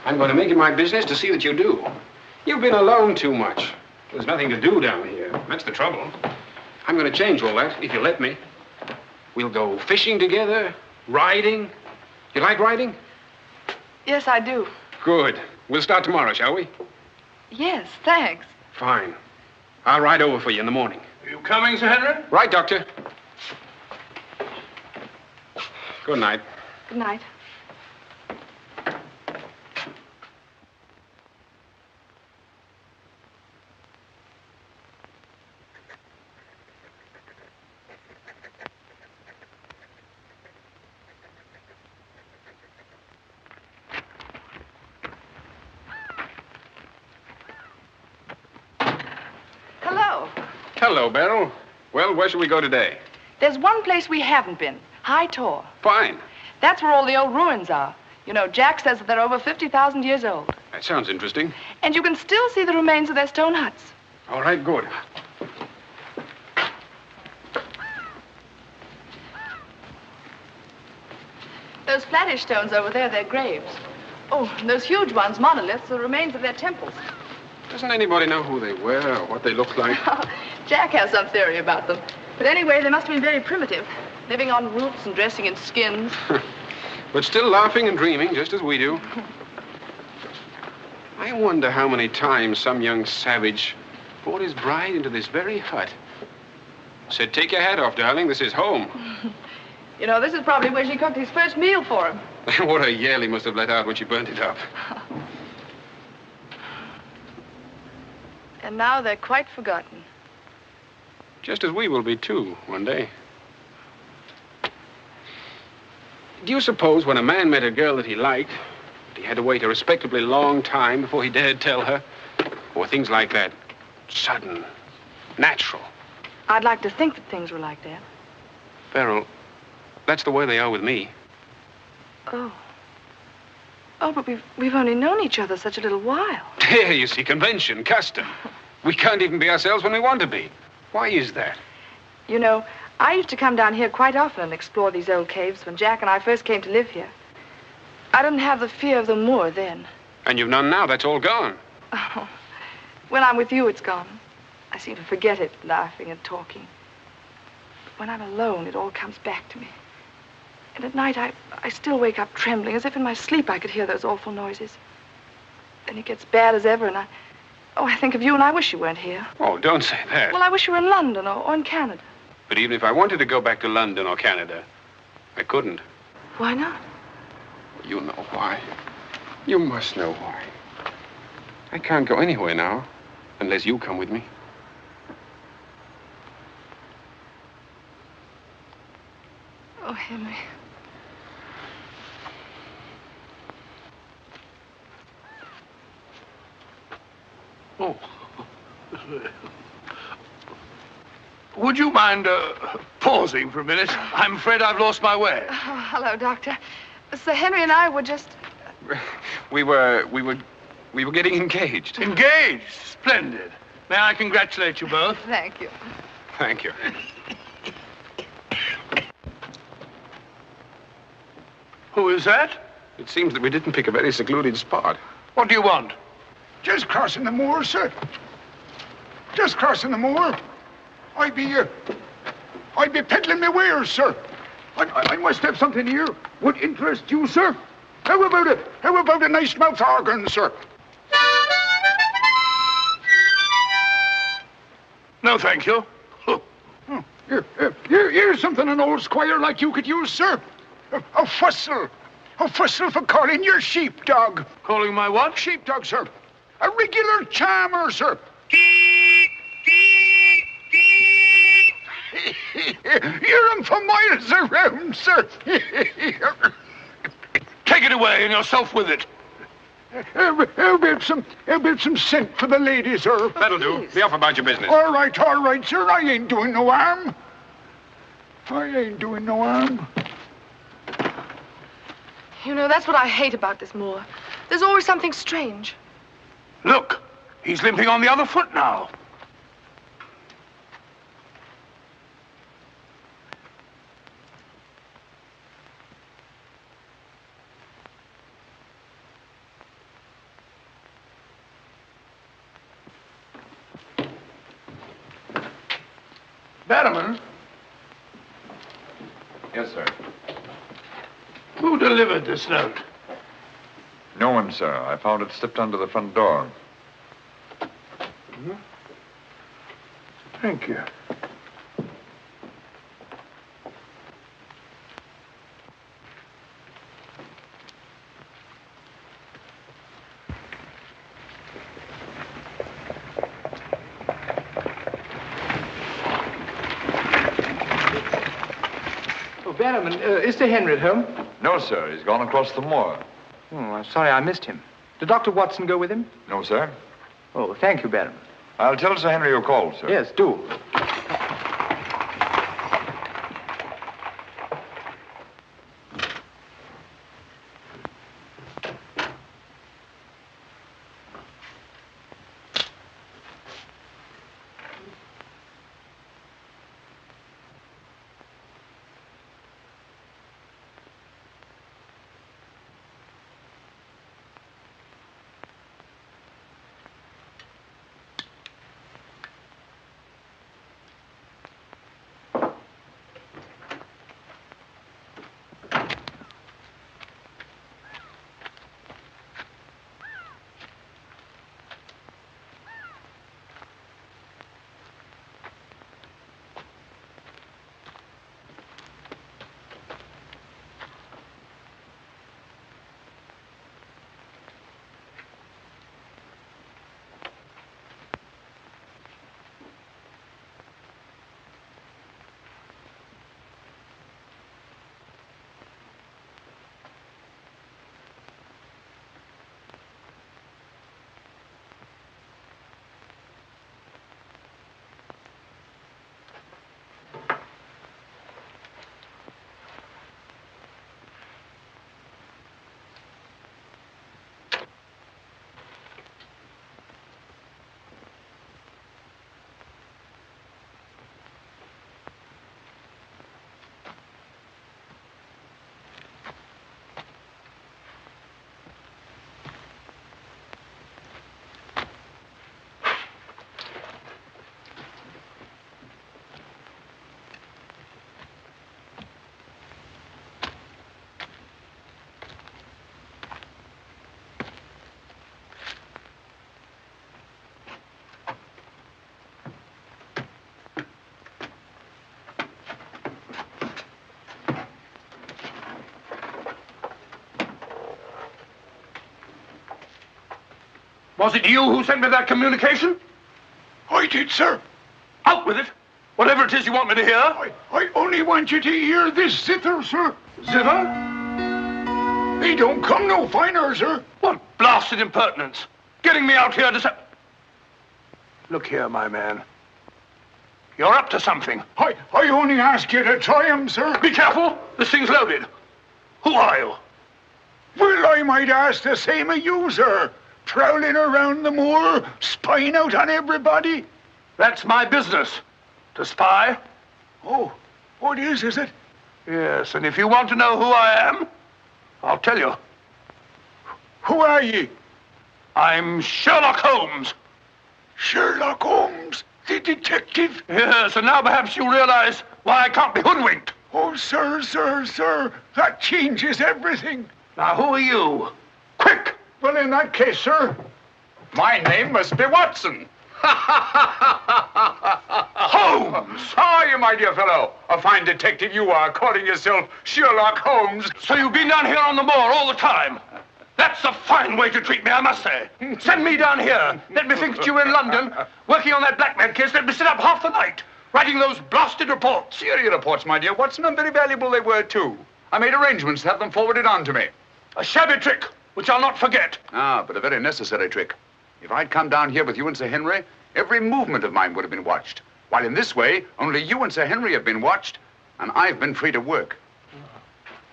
I'm going to make it my business to see that you do. You've been alone too much. There's nothing to do down here. That's the trouble. I'm going to change all that, if you let me. We'll go fishing together, riding. You like riding? Yes, I do. Good. We'll start tomorrow, shall we? Yes, thanks. Fine. I'll ride over for you in the morning. Are you coming, Sir Henry? Right, Doctor. Good night. Good night. Hello. Hello, Beryl. Well, where shall we go today? There's one place we haven't been. High Tor. Fine. That's where all the old ruins are. You know, Jack says that they're over 50,000 years old. That sounds interesting. And you can still see the remains of their stone huts. All right, good. Those flattish stones over there, they're graves. Oh, and those huge ones, monoliths, are the remains of their temples. Doesn't anybody know who they were or what they looked like? Jack has some theory about them. But anyway, they must have been very primitive, living on roots and dressing in skins. But still laughing and dreaming, just as we do. I wonder how many times some young savage brought his bride into this very hut. Said, take your hat off, darling, this is home. You know, this is probably where she cooked his first meal for him. What a yell he must have let out when she burnt it up. And now they're quite forgotten. Just as we will be, too, one day. Do you suppose when a man met a girl that he liked, he had to wait a respectably long time before he dared tell her? Or things like that, sudden, natural? I'd like to think that things were like that. Beryl, that's the way they are with me. Oh. Oh, but we've only known each other such a little while. There, you see, convention, custom. We can't even be ourselves when we want to be. Why is that? You know, I used to come down here quite often and explore these old caves when Jack and I first came to live here. I didn't have the fear of the moor then. And you've none now. That's all gone. Oh, when I'm with you, it's gone. I seem to forget it, laughing and talking. But when I'm alone, it all comes back to me. And at night, I still wake up trembling, as if in my sleep I could hear those awful noises. Then it gets bad as ever, and I think of you, and I wish you weren't here. Oh, don't say that. Well, I wish you were in London or in Canada. But even if I wanted to go back to London or Canada, I couldn't. Why not? You know why. You must know why. I can't go anywhere now, unless you come with me. Oh, Henry. Oh. Would you mind pausing for a minute? I'm afraid I've lost my way. Oh, hello, Doctor. Sir Henry and I were just... We were getting engaged. Engaged? Splendid. May I congratulate you both? Thank you. Thank you. Who is that? It seems that we didn't pick a very secluded spot. What do you want? Just crossing the moor, sir. Just crossing the moor. I'd be peddling my wares, sir. I must have something here would interest you, sir. How about it? How about a nice mouth organ, sir? No, thank you. Here's something an old squire like you could use, sir. A whistle. A whistle for calling your sheepdog. Calling my what? Sheepdog, sir. A regular charmer, sir. Hear him for miles around, sir. Take it away and yourself with it. How about some scent for the lady, sir? That'll do. Be off about your business. All right, sir. I ain't doing no harm. I ain't doing no harm. You know, that's what I hate about this moor. There's always something strange. Look, he's limping on the other foot now. Barrowman? Yes, sir. Who delivered this note? No one, sir. I found it slipped under the front door. Thank you. Barrowman, is Sir Henry at home? No, sir. He's gone across the moor. Oh, I'm sorry I missed him. Did Dr. Watson go with him? No, sir. Oh, thank you, Barrowman. I'll tell Sir Henry you called, sir. Yes, do. Was it you who sent me that communication? I did, sir. Out with it. Whatever it is you want me to hear. I only want you to hear this zither, sir. Zither? He don't come no finer, sir. What blasted impertinence. Getting me out here to say... Look here, my man. You're up to something. I only ask you to try him, sir. Be careful. This thing's loaded. Who are you? Well, I might ask the same of you, sir. Prowling around the moor, spying out on everybody. That's my business. To spy. Oh, what is it? Yes, and if you want to know who I am, I'll tell you. Who are ye? I'm Sherlock Holmes. Sherlock Holmes, the detective? Yes, and now perhaps you realize why I can't be hoodwinked. Oh, sir, that changes everything. Now, who are you? Quick! Well, in that case, sir, my name must be Watson. Holmes! How are you, my my dear fellow. A fine detective you are, calling yourself Sherlock Holmes. So you've been down here on the moor all the time? That's a fine way to treat me, I must say. Send me down here. Let me think that you were in London, working on that blackmail case. Let me sit up half the night, writing those blasted reports. Serious reports, my dear Watson, and very valuable they were, too. I made arrangements to have them forwarded on to me. A shabby trick, which I'll not forget. Ah, but a very necessary trick. If I'd come down here with you and Sir Henry, every movement of mine would have been watched. While in this way, only you and Sir Henry have been watched, and I've been free to work.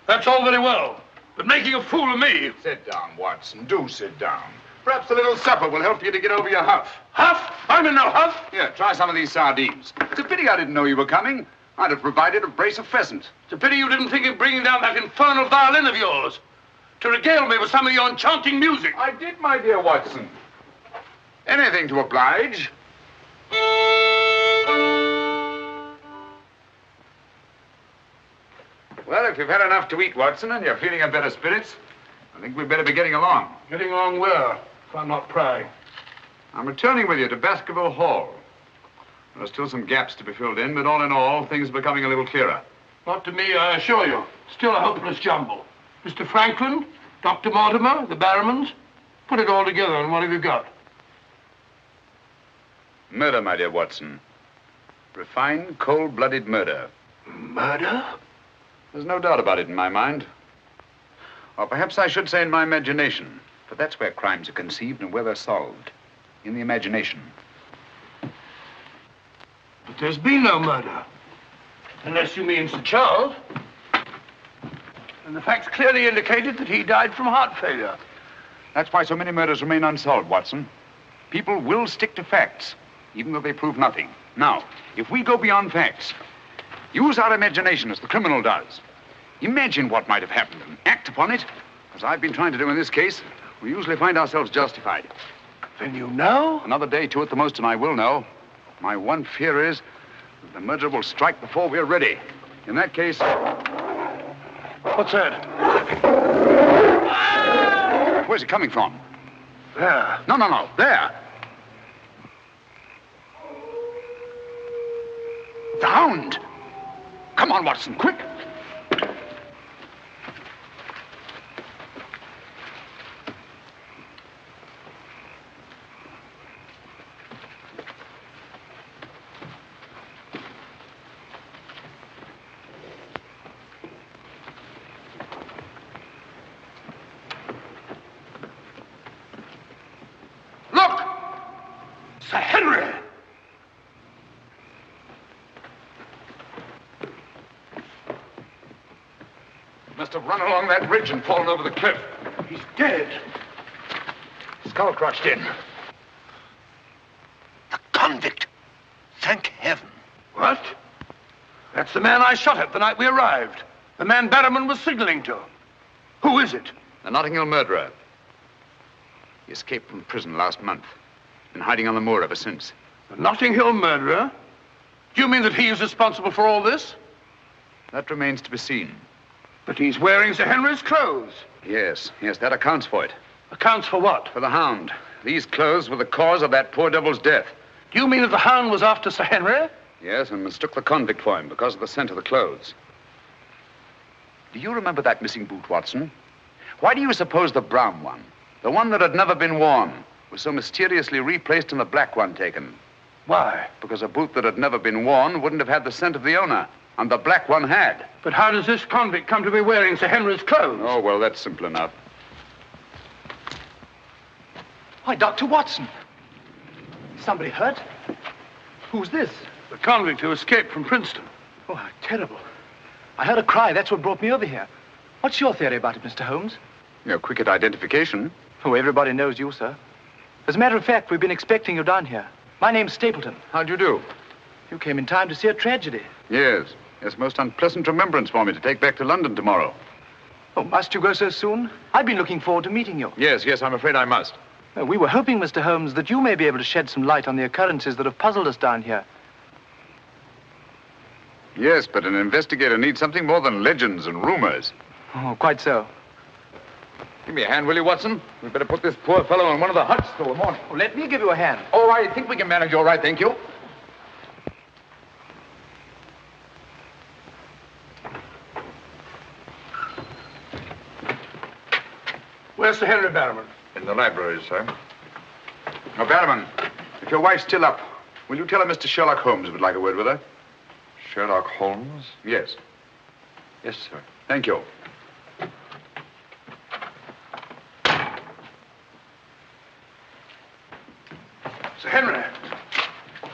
That's all very well, but making a fool of me. Sit down, Watson. Do sit down. Perhaps a little supper will help you to get over your huff. Huff? I'm in no huff. Here, try some of these sardines. It's a pity I didn't know you were coming. I'd have provided a brace of pheasant. It's a pity you didn't think of bringing down that infernal violin of yours to regale me with some of your enchanting music. I did, my dear Watson. Anything to oblige. Well, if you've had enough to eat, Watson, and you're feeling in better spirits, I think we'd better be getting along. Getting along where, if I'm not prying? I'm returning with you to Baskerville Hall. There are still some gaps to be filled in, but all in all, things are becoming a little clearer. Not to me, I assure you. Still a hopeless jumble. Mr. Franklin, Dr. Mortimer, the Barrymans, put it all together, and what have you got? Murder, my dear Watson. Refined, cold-blooded murder. Murder? There's no doubt about it in my mind. Or perhaps I should say in my imagination. For that's where crimes are conceived and where they're solved. In the imagination. But there's been no murder. Unless you mean Sir Charles. And the facts clearly indicated that he died from heart failure. That's why so many murders remain unsolved, Watson. People will stick to facts, even though they prove nothing. Now, if we go beyond facts, use our imagination as the criminal does. Imagine what might have happened and act upon it, as I've been trying to do in this case. We usually find ourselves justified. Then you know? Another day, two at the most, and I will know. My one fear is that the murderer will strike before we're ready. In that case... What's that? Where's it coming from? There. No. There. The Hound. Come on, Watson, quick. Look! Sir Henry! Must have run along that ridge and fallen over the cliff. He's dead. Skull crushed in. The convict. Thank heaven. What? That's the man I shot at the night we arrived. The man Barrymore was signaling to. Who is it? The Notting Hill murderer. He escaped from prison last month. Been hiding on the moor ever since. The Notting Hill murderer? Do you mean that he is responsible for all this? That remains to be seen. But he's wearing Sir Henry's clothes. Yes, that accounts for it. Accounts for what? For the Hound. These clothes were the cause of that poor devil's death. Do you mean that the Hound was after Sir Henry? Yes, and mistook the convict for him because of the scent of the clothes. Do you remember that missing boot, Watson? Why do you suppose the brown one, the one that had never been worn, was so mysteriously replaced and the black one taken? Why? Because a boot that had never been worn wouldn't have had the scent of the owner, and the black one had. But how does this convict come to be wearing Sir Henry's clothes? Oh, well, that's simple enough. Why, Dr. Watson. Somebody hurt? Who's this? The convict who escaped from Princeton. Oh, how terrible. I heard a cry. That's what brought me over here. What's your theory about it, Mr. Holmes? You're quick at identification. Oh, everybody knows you, sir. As a matter of fact, we've been expecting you down here. My name's Stapleton. How'd you do? You came in time to see a tragedy. Yes, most unpleasant remembrance for me to take back to London tomorrow. Oh, must you go so soon? I've been looking forward to meeting you. Yes, I'm afraid I must. We were hoping, Mr. Holmes, that you may be able to shed some light on the occurrences that have puzzled us down here. Yes, but an investigator needs something more than legends and rumors. Oh, quite so. Give me a hand, will you, Watson? We'd better put this poor fellow in one of the huts till the morning. Oh, let me give you a hand. Oh, I think we can manage all right, thank you. Where's Sir Henry Barrowman? In the library, sir. Now, Barrowman, if your wife's still up, will you tell her Mr. Sherlock Holmes would like a word with her? Sherlock Holmes? Yes. Yes, sir. Thank you. Sir Henry.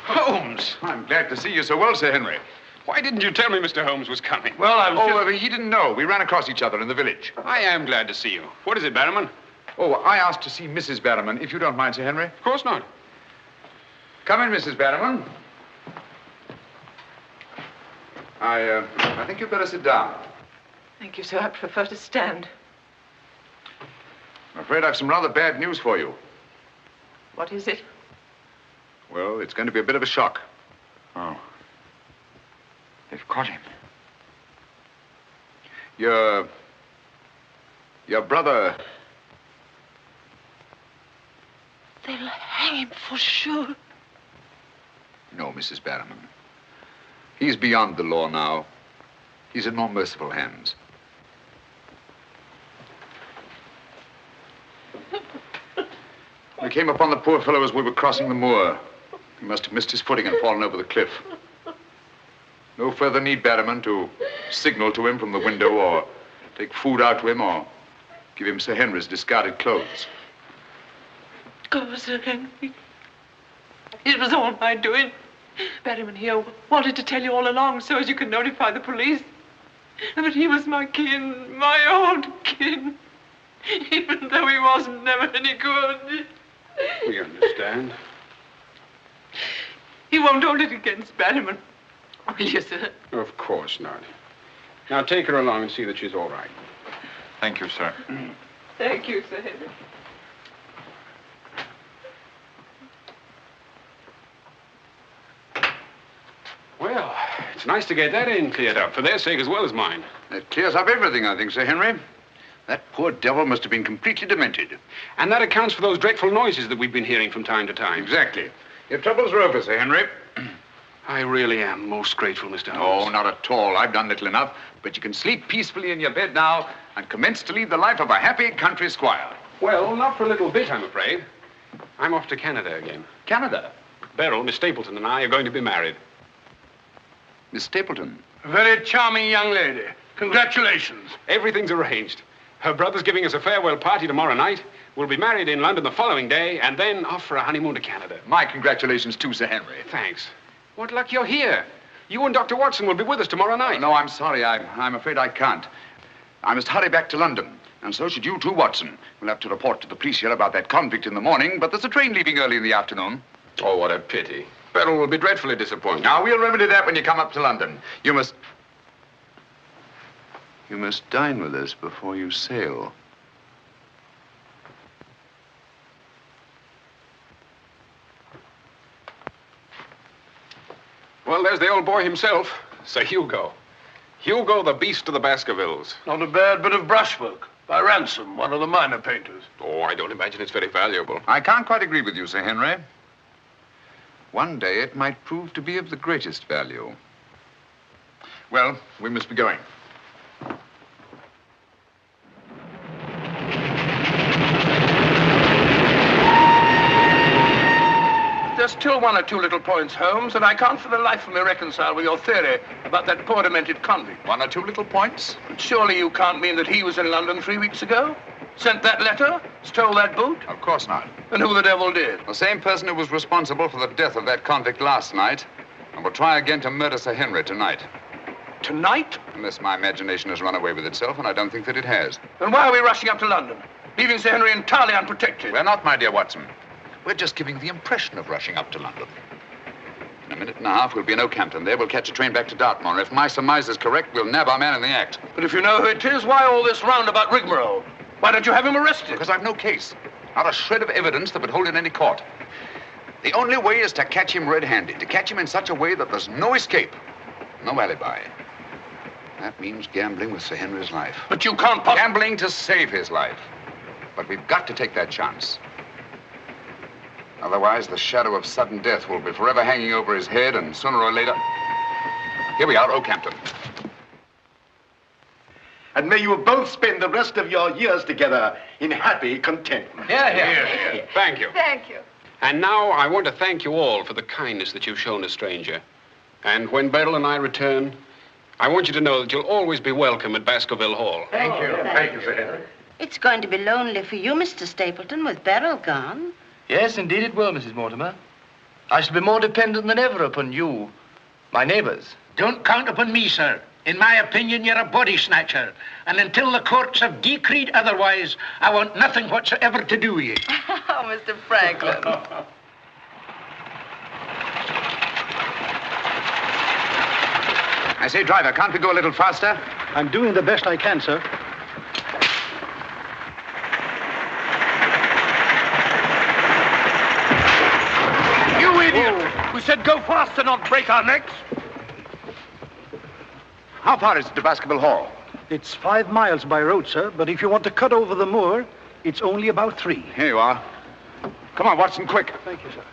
Holmes! I'm glad to see you so well, Sir Henry. Why didn't you tell me Mr. Holmes was coming? Well, I was he didn't know. We ran across each other in the village. I am glad to see you. What is it, Barrowman? Oh, I asked to see Mrs. Barrowman, if you don't mind, Sir Henry. Of course not. Come in, Mrs. Barrowman. I think you'd better sit down. Thank you, sir. I prefer to stand. I'm afraid I've some rather bad news for you. What is it? Well, it's going to be a bit of a shock. Oh. They've caught him. Your brother... They'll hang him for sure. No, Mrs. Barrowman. He's beyond the law now. He's in more merciful hands. We came upon the poor fellow as we were crossing the moor. He must have missed his footing and fallen over the cliff. No further need, Barrowman, to signal to him from the window or take food out to him or give him Sir Henry's discarded clothes. Oh, Sir Henry. It was all my doing. Barrowman here wanted to tell you all along so as you could notify the police. But he was my kin, my old kin. Even though he wasn't never any good. We understand. He won't hold it against Barrowman, will you, sir? Of course not. Now take her along and see that she's all right. Thank you, sir. Thank you, Sir Henry. Well, it's nice to get that in cleared up, for their sake as well as mine. That clears up everything, I think, Sir Henry. That poor devil must have been completely demented. And that accounts for those dreadful noises that we've been hearing from time to time. Exactly. Your troubles are over, Sir Henry. I really am most grateful, Mr. Holmes. Oh, not at all. I've done little enough. But you can sleep peacefully in your bed now and commence to lead the life of a happy country squire. Well, not for a little bit, I'm afraid. I'm off to Canada again. Canada? Beryl, Miss Stapleton, and I are going to be married. Miss Stapleton? A very charming young lady. Congratulations. Everything's arranged. Her brother's giving us a farewell party tomorrow night. We'll be married in London the following day, and then off for a honeymoon to Canada. My congratulations too, Sir Henry. Thanks. What luck you're here. You and Dr. Watson will be with us tomorrow night. No, I'm sorry. I'm afraid I can't. I must hurry back to London. And so should you too, Watson. We'll have to report to the police here about that convict in the morning, but there's a train leaving early in the afternoon. Oh, what a pity. Beryl will be dreadfully disappointed. Now, we'll remedy that when you come up to London. You must dine with us before you sail. Well, there's the old boy himself, Sir Hugo. Hugo, the beast of the Baskervilles. Not a bad bit of brushwork. By Ransom, one of the minor painters. Oh, I don't imagine it's very valuable. I can't quite agree with you, Sir Henry. One day it might prove to be of the greatest value. Well, we must be going. There's still one or two little points, Holmes, that I can't for the life of me reconcile with your theory about that poor demented convict. One or two little points? But surely you can't mean that he was in London 3 weeks ago? Sent that letter? Stole that boot? Of course not. And who the devil did? The same person who was responsible for the death of that convict last night and will try again to murder Sir Henry tonight. Tonight? Unless my imagination has run away with itself, and I don't think that it has. Then why are we rushing up to London, leaving Sir Henry entirely unprotected? We're not, my dear Watson. We're just giving the impression of rushing up to London. In a minute and a half, we'll be in Oakhampton. There, we'll catch a train back to Dartmoor. If my surmise is correct, we'll nab our man in the act. But if you know who it is, why all this roundabout rigmarole? Why don't you have him arrested? Because I've no case. Not a shred of evidence that would hold in any court. The only way is to catch him red-handed, to catch him in such a way that there's no escape, no alibi. That means gambling with Sir Henry's life. But you can't Gambling to save his life. But we've got to take that chance. Otherwise, the shadow of sudden death will be forever hanging over his head, and sooner or later... Here we are, Oakhampton. And may you both spend the rest of your years together in happy contentment. Here. Thank you. Thank you. And now I want to thank you all for the kindness that you've shown a stranger. And when Beryl and I return, I want you to know that you'll always be welcome at Baskerville Hall. Thank you. Thank you, Sir Henry. It's going to be lonely for you, Mr. Stapleton, with Beryl gone. Yes, indeed it will, Mrs. Mortimer. I shall be more dependent than ever upon you, my neighbors. Don't count upon me, sir. In my opinion, you're a body snatcher. And until the courts have decreed otherwise, I want nothing whatsoever to do with you. Oh, Mr. Franklin. I say, driver, can't we go a little faster? I'm doing the best I can, sir. You idiot! We said go faster, not break our necks. How far is it to Baskerville Hall? It's 5 miles by road, sir, but if you want to cut over the moor, it's only about 3. Here you are. Come on, Watson, quick. Thank you, sir.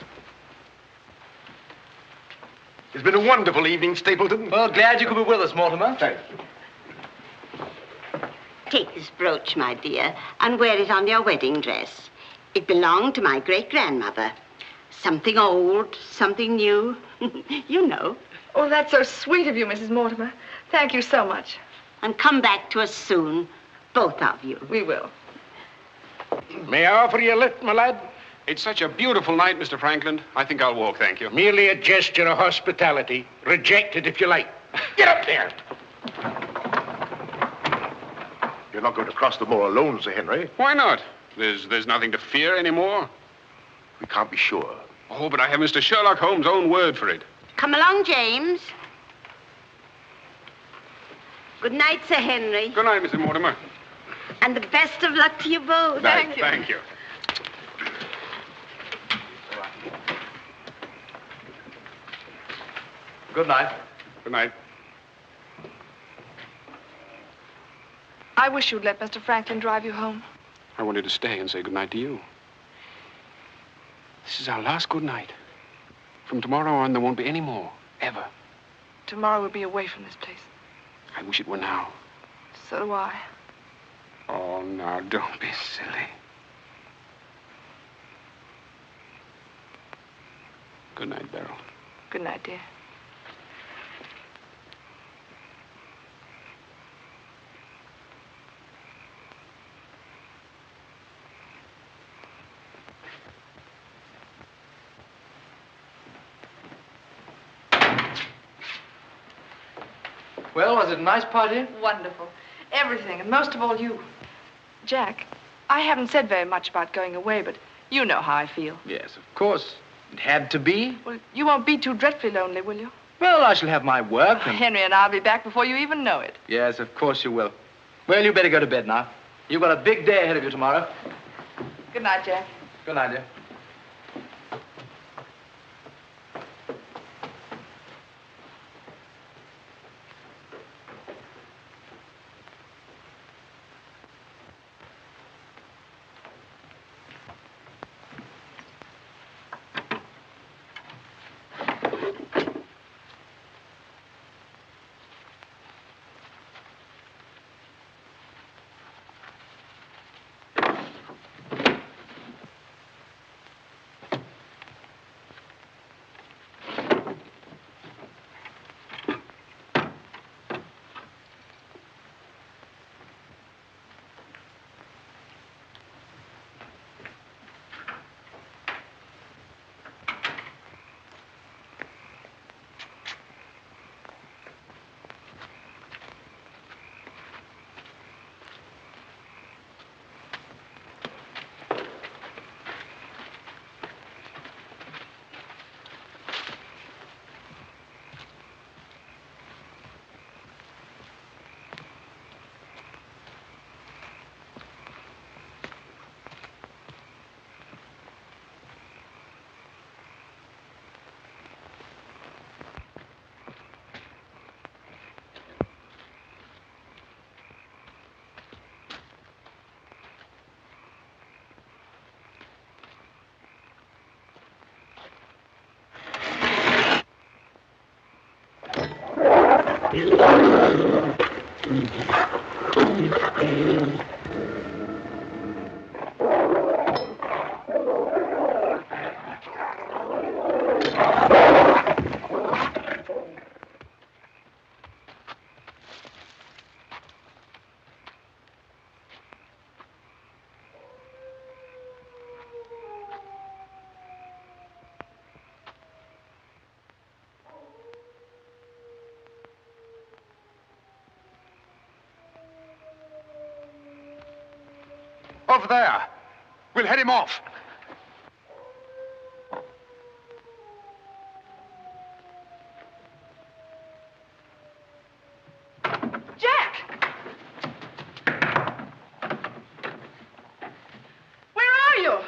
It's been a wonderful evening, Stapleton. Well, glad you could be with us, Mortimer. Thank you. Take this brooch, my dear, and wear it on your wedding dress. It belonged to my great-grandmother. Something old, something new. You know. Oh, that's so sweet of you, Mrs. Mortimer. Thank you so much. And come back to us soon, both of you. We will. May I offer you a lift, my lad? It's such a beautiful night, Mr. Franklin. I think I'll walk, thank you. Merely a gesture of hospitality. Reject it if you like. Get up there. You're not going to cross the moor alone, Sir Henry. Why not? There's nothing to fear anymore. We can't be sure. Oh, but I have Mr. Sherlock Holmes' own word for it. Come along, James. Good night, Sir Henry. Good night, Mrs. Mortimer. And the best of luck to you both. Thank you. Thank you. Good night. Good night. I wish you'd let Mr. Franklin drive you home. I wanted to stay and say good night to you. This is our last good night. From tomorrow on, there won't be any more, ever. Tomorrow we'll be away from this place. I wish it were now. So do I. Oh, now, don't be silly. Good night, Beryl. Good night, dear. Well, was it a nice party? Wonderful. Everything, and most of all you. Jack, I haven't said very much about going away, but you know how I feel. Yes, of course. It had to be. Well, you won't be too dreadfully lonely, will you? Well, I shall have my work and... Henry and I'll be back before you even know it. Yes, of course you will. Well, you better go to bed now. You've got a big day ahead of you tomorrow. Good night, Jack. Good night, dear. Over there. We'll head him off. Jack! Where are you?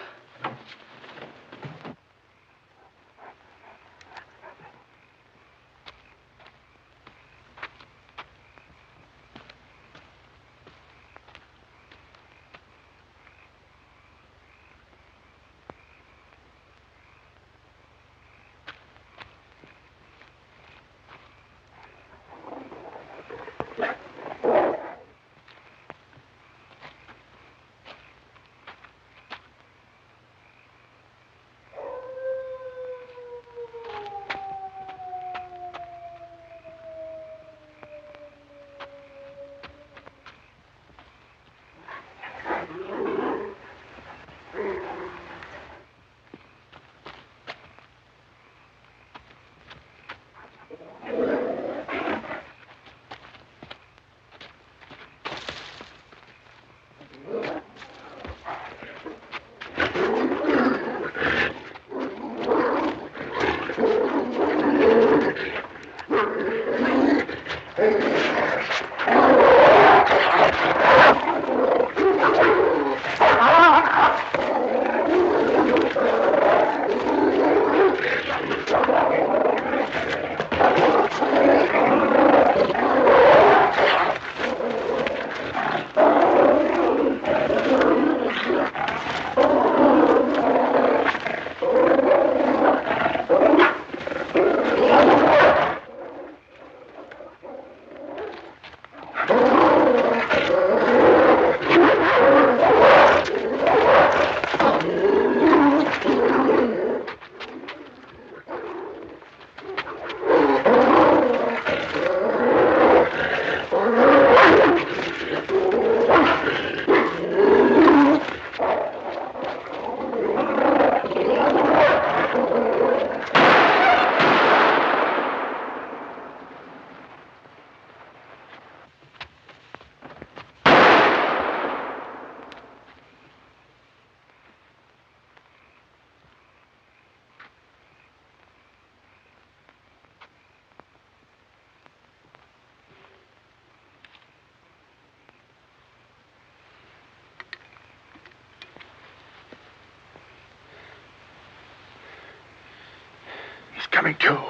Coming to.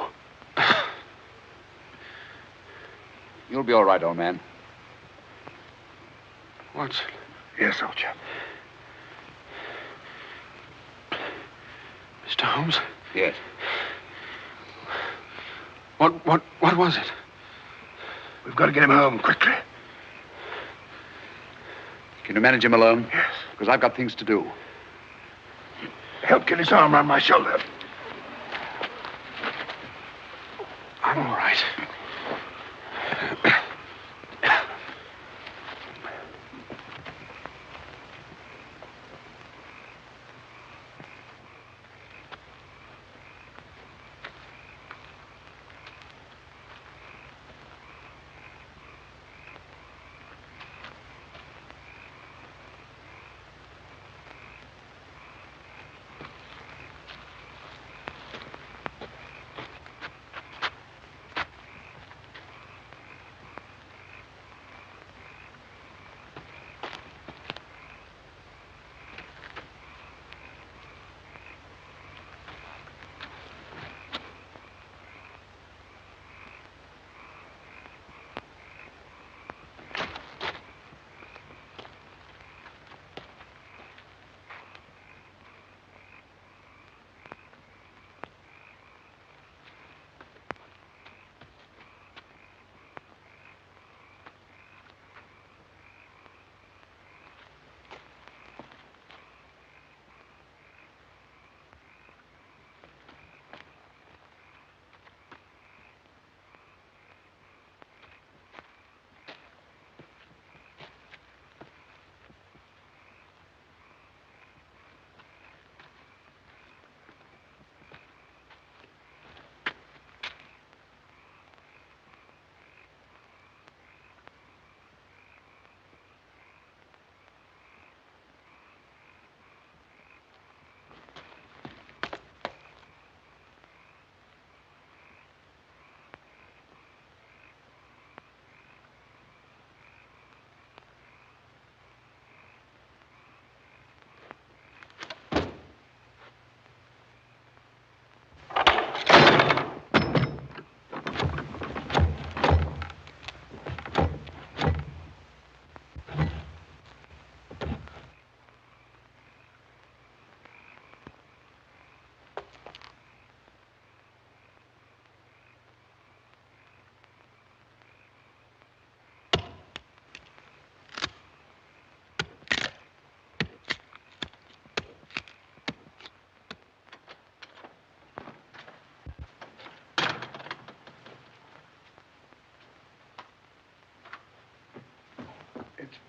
You'll be all right, old man. Watson. Yes, old chap. Mr. Holmes? Yes. What was it? We've got to get him home quickly. Can you manage him alone? Yes. Because I've got things to do. Help get his arm around my shoulder. I'm all right.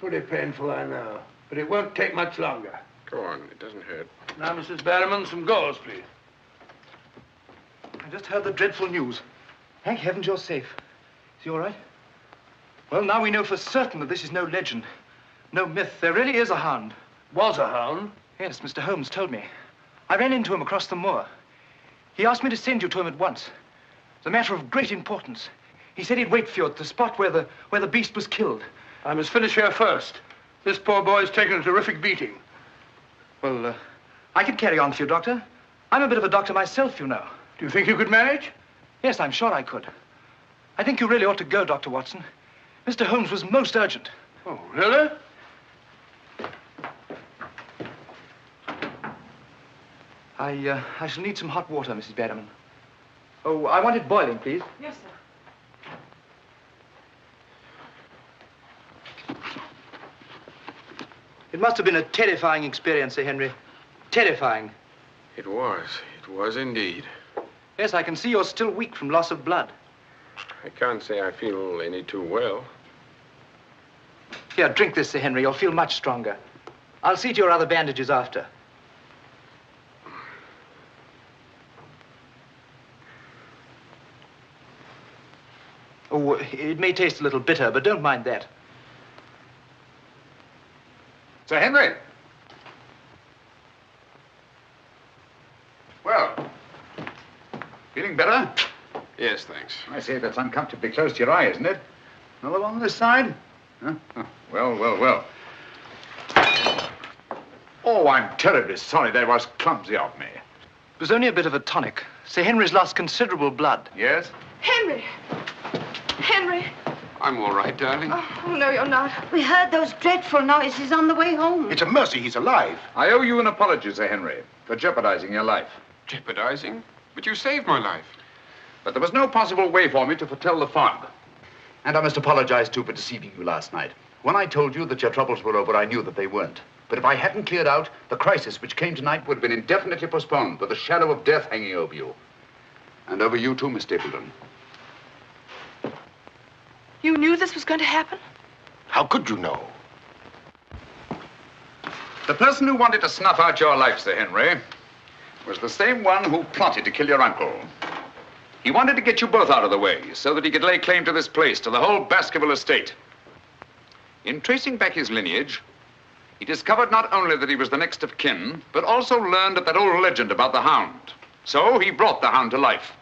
Pretty painful, I know. But it won't take much longer. Go on, it doesn't hurt. Now, Mrs. Barrowman, some gauze, please. I just heard the dreadful news. Thank heavens you're safe. Is he all right? Well, now we know for certain that this is no legend, no myth. There really is a hound. Was a hound? Yes, Mr. Holmes told me. I ran into him across the moor. He asked me to send you to him at once. It's a matter of great importance. He said he'd wait for you at the spot where the beast was killed. I must finish here first. This poor boy's taken a terrific beating. Well, I can carry on for you, Doctor. I'm a bit of a doctor myself, you know. Do you think you could manage? Yes, I'm sure I could. I think you really ought to go, Dr. Watson. Mr. Holmes was most urgent. Oh, really? I shall need some hot water, Mrs. Barrowman. Oh, I want it boiling, please. Yes, sir. It must have been a terrifying experience, Sir Henry. Terrifying. It was. It was indeed. Yes, I can see you're still weak from loss of blood. I can't say I feel any too well. Here, drink this, Sir Henry. You'll feel much stronger. I'll see to your other bandages after. Oh, it may taste a little bitter, but don't mind that. Sir Henry! Well, feeling better? Yes, thanks. I say, that's uncomfortably close to your eye, isn't it? Another one on this side? Huh? Oh, well, well, well. Oh, I'm terribly sorry. That was clumsy of me. It was only a bit of a tonic. Sir Henry's lost considerable blood. Yes? Henry! Henry! I'm all right, darling. Oh, no, you're not. We heard those dreadful noises on the way home. It's a mercy he's alive. I owe you an apology, Sir Henry, for jeopardizing your life. Jeopardizing? But you saved my life. But there was no possible way for me to foretell the fog. And I must apologize, too, for deceiving you last night. When I told you that your troubles were over, I knew that they weren't. But if I hadn't cleared out, the crisis which came tonight would have been indefinitely postponed, with the shadow of death hanging over you. And over you, too, Miss Stapleton. You knew this was going to happen? How could you know? The person who wanted to snuff out your life, Sir Henry, was the same one who plotted to kill your uncle. He wanted to get you both out of the way so that he could lay claim to this place, to the whole Baskerville estate. In tracing back his lineage, he discovered not only that he was the next of kin, but also learned of that old legend about the Hound. So he brought the Hound to life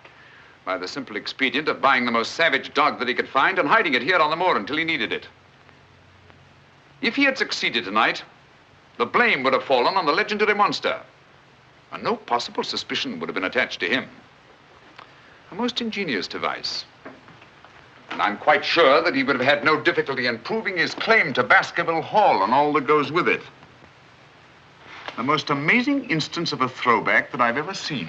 by the simple expedient of buying the most savage dog that he could find and hiding it here on the moor until he needed it. If he had succeeded tonight, the blame would have fallen on the legendary monster, and no possible suspicion would have been attached to him. A most ingenious device. And I'm quite sure that he would have had no difficulty in proving his claim to Baskerville Hall and all that goes with it. The most amazing instance of a throwback that I've ever seen.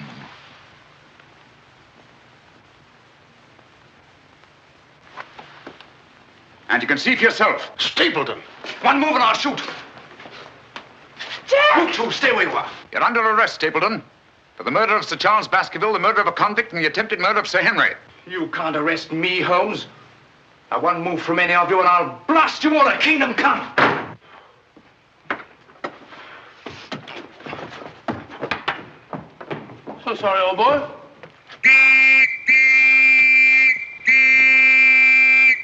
And you can see for yourself. Stapleton! One move and I'll shoot. Jack! You two, stay where you are. You're under arrest, Stapleton, for the murder of Sir Charles Baskerville, the murder of a convict, and the attempted murder of Sir Henry. You can't arrest me, Holmes. Now, one move from any of you and I'll blast you all to kingdom come. So sorry, old boy.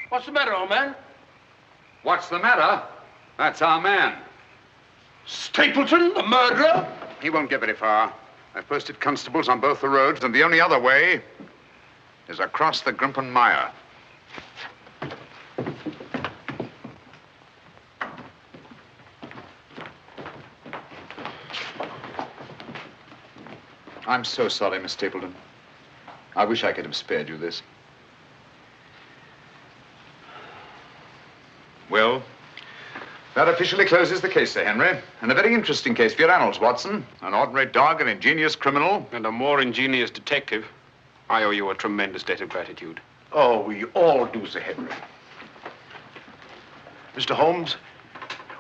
What's the matter, old man? What's the matter? That's our man. Stapleton, the murderer? He won't get very far. I've posted constables on both the roads, and the only other way is across the Grimpen Mire. I'm so sorry, Miss Stapleton. I wish I could have spared you this. Well, that officially closes the case, Sir Henry. And a very interesting case for your annals, Watson. An ordinary dog, an ingenious criminal. And a more ingenious detective. I owe you a tremendous debt of gratitude. Oh, we all do, Sir Henry. Mr. Holmes,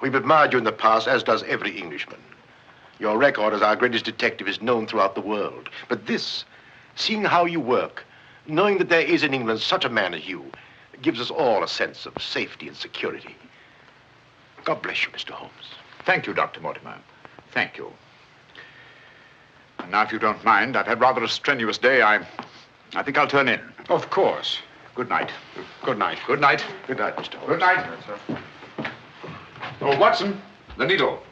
we've admired you in the past, as does every Englishman. Your record as our greatest detective is known throughout the world. But this, seeing how you work, knowing that there is in England such a man as you, gives us all a sense of safety and security. God bless you, Mr. Holmes. Thank you, Dr. Mortimer. Thank you. And now, if you don't mind, I've had rather a strenuous day. I think I'll turn in. Of course. Good night. Good night. Good night. Good night, Mr. Holmes. Good night. Oh, Watson, the needle.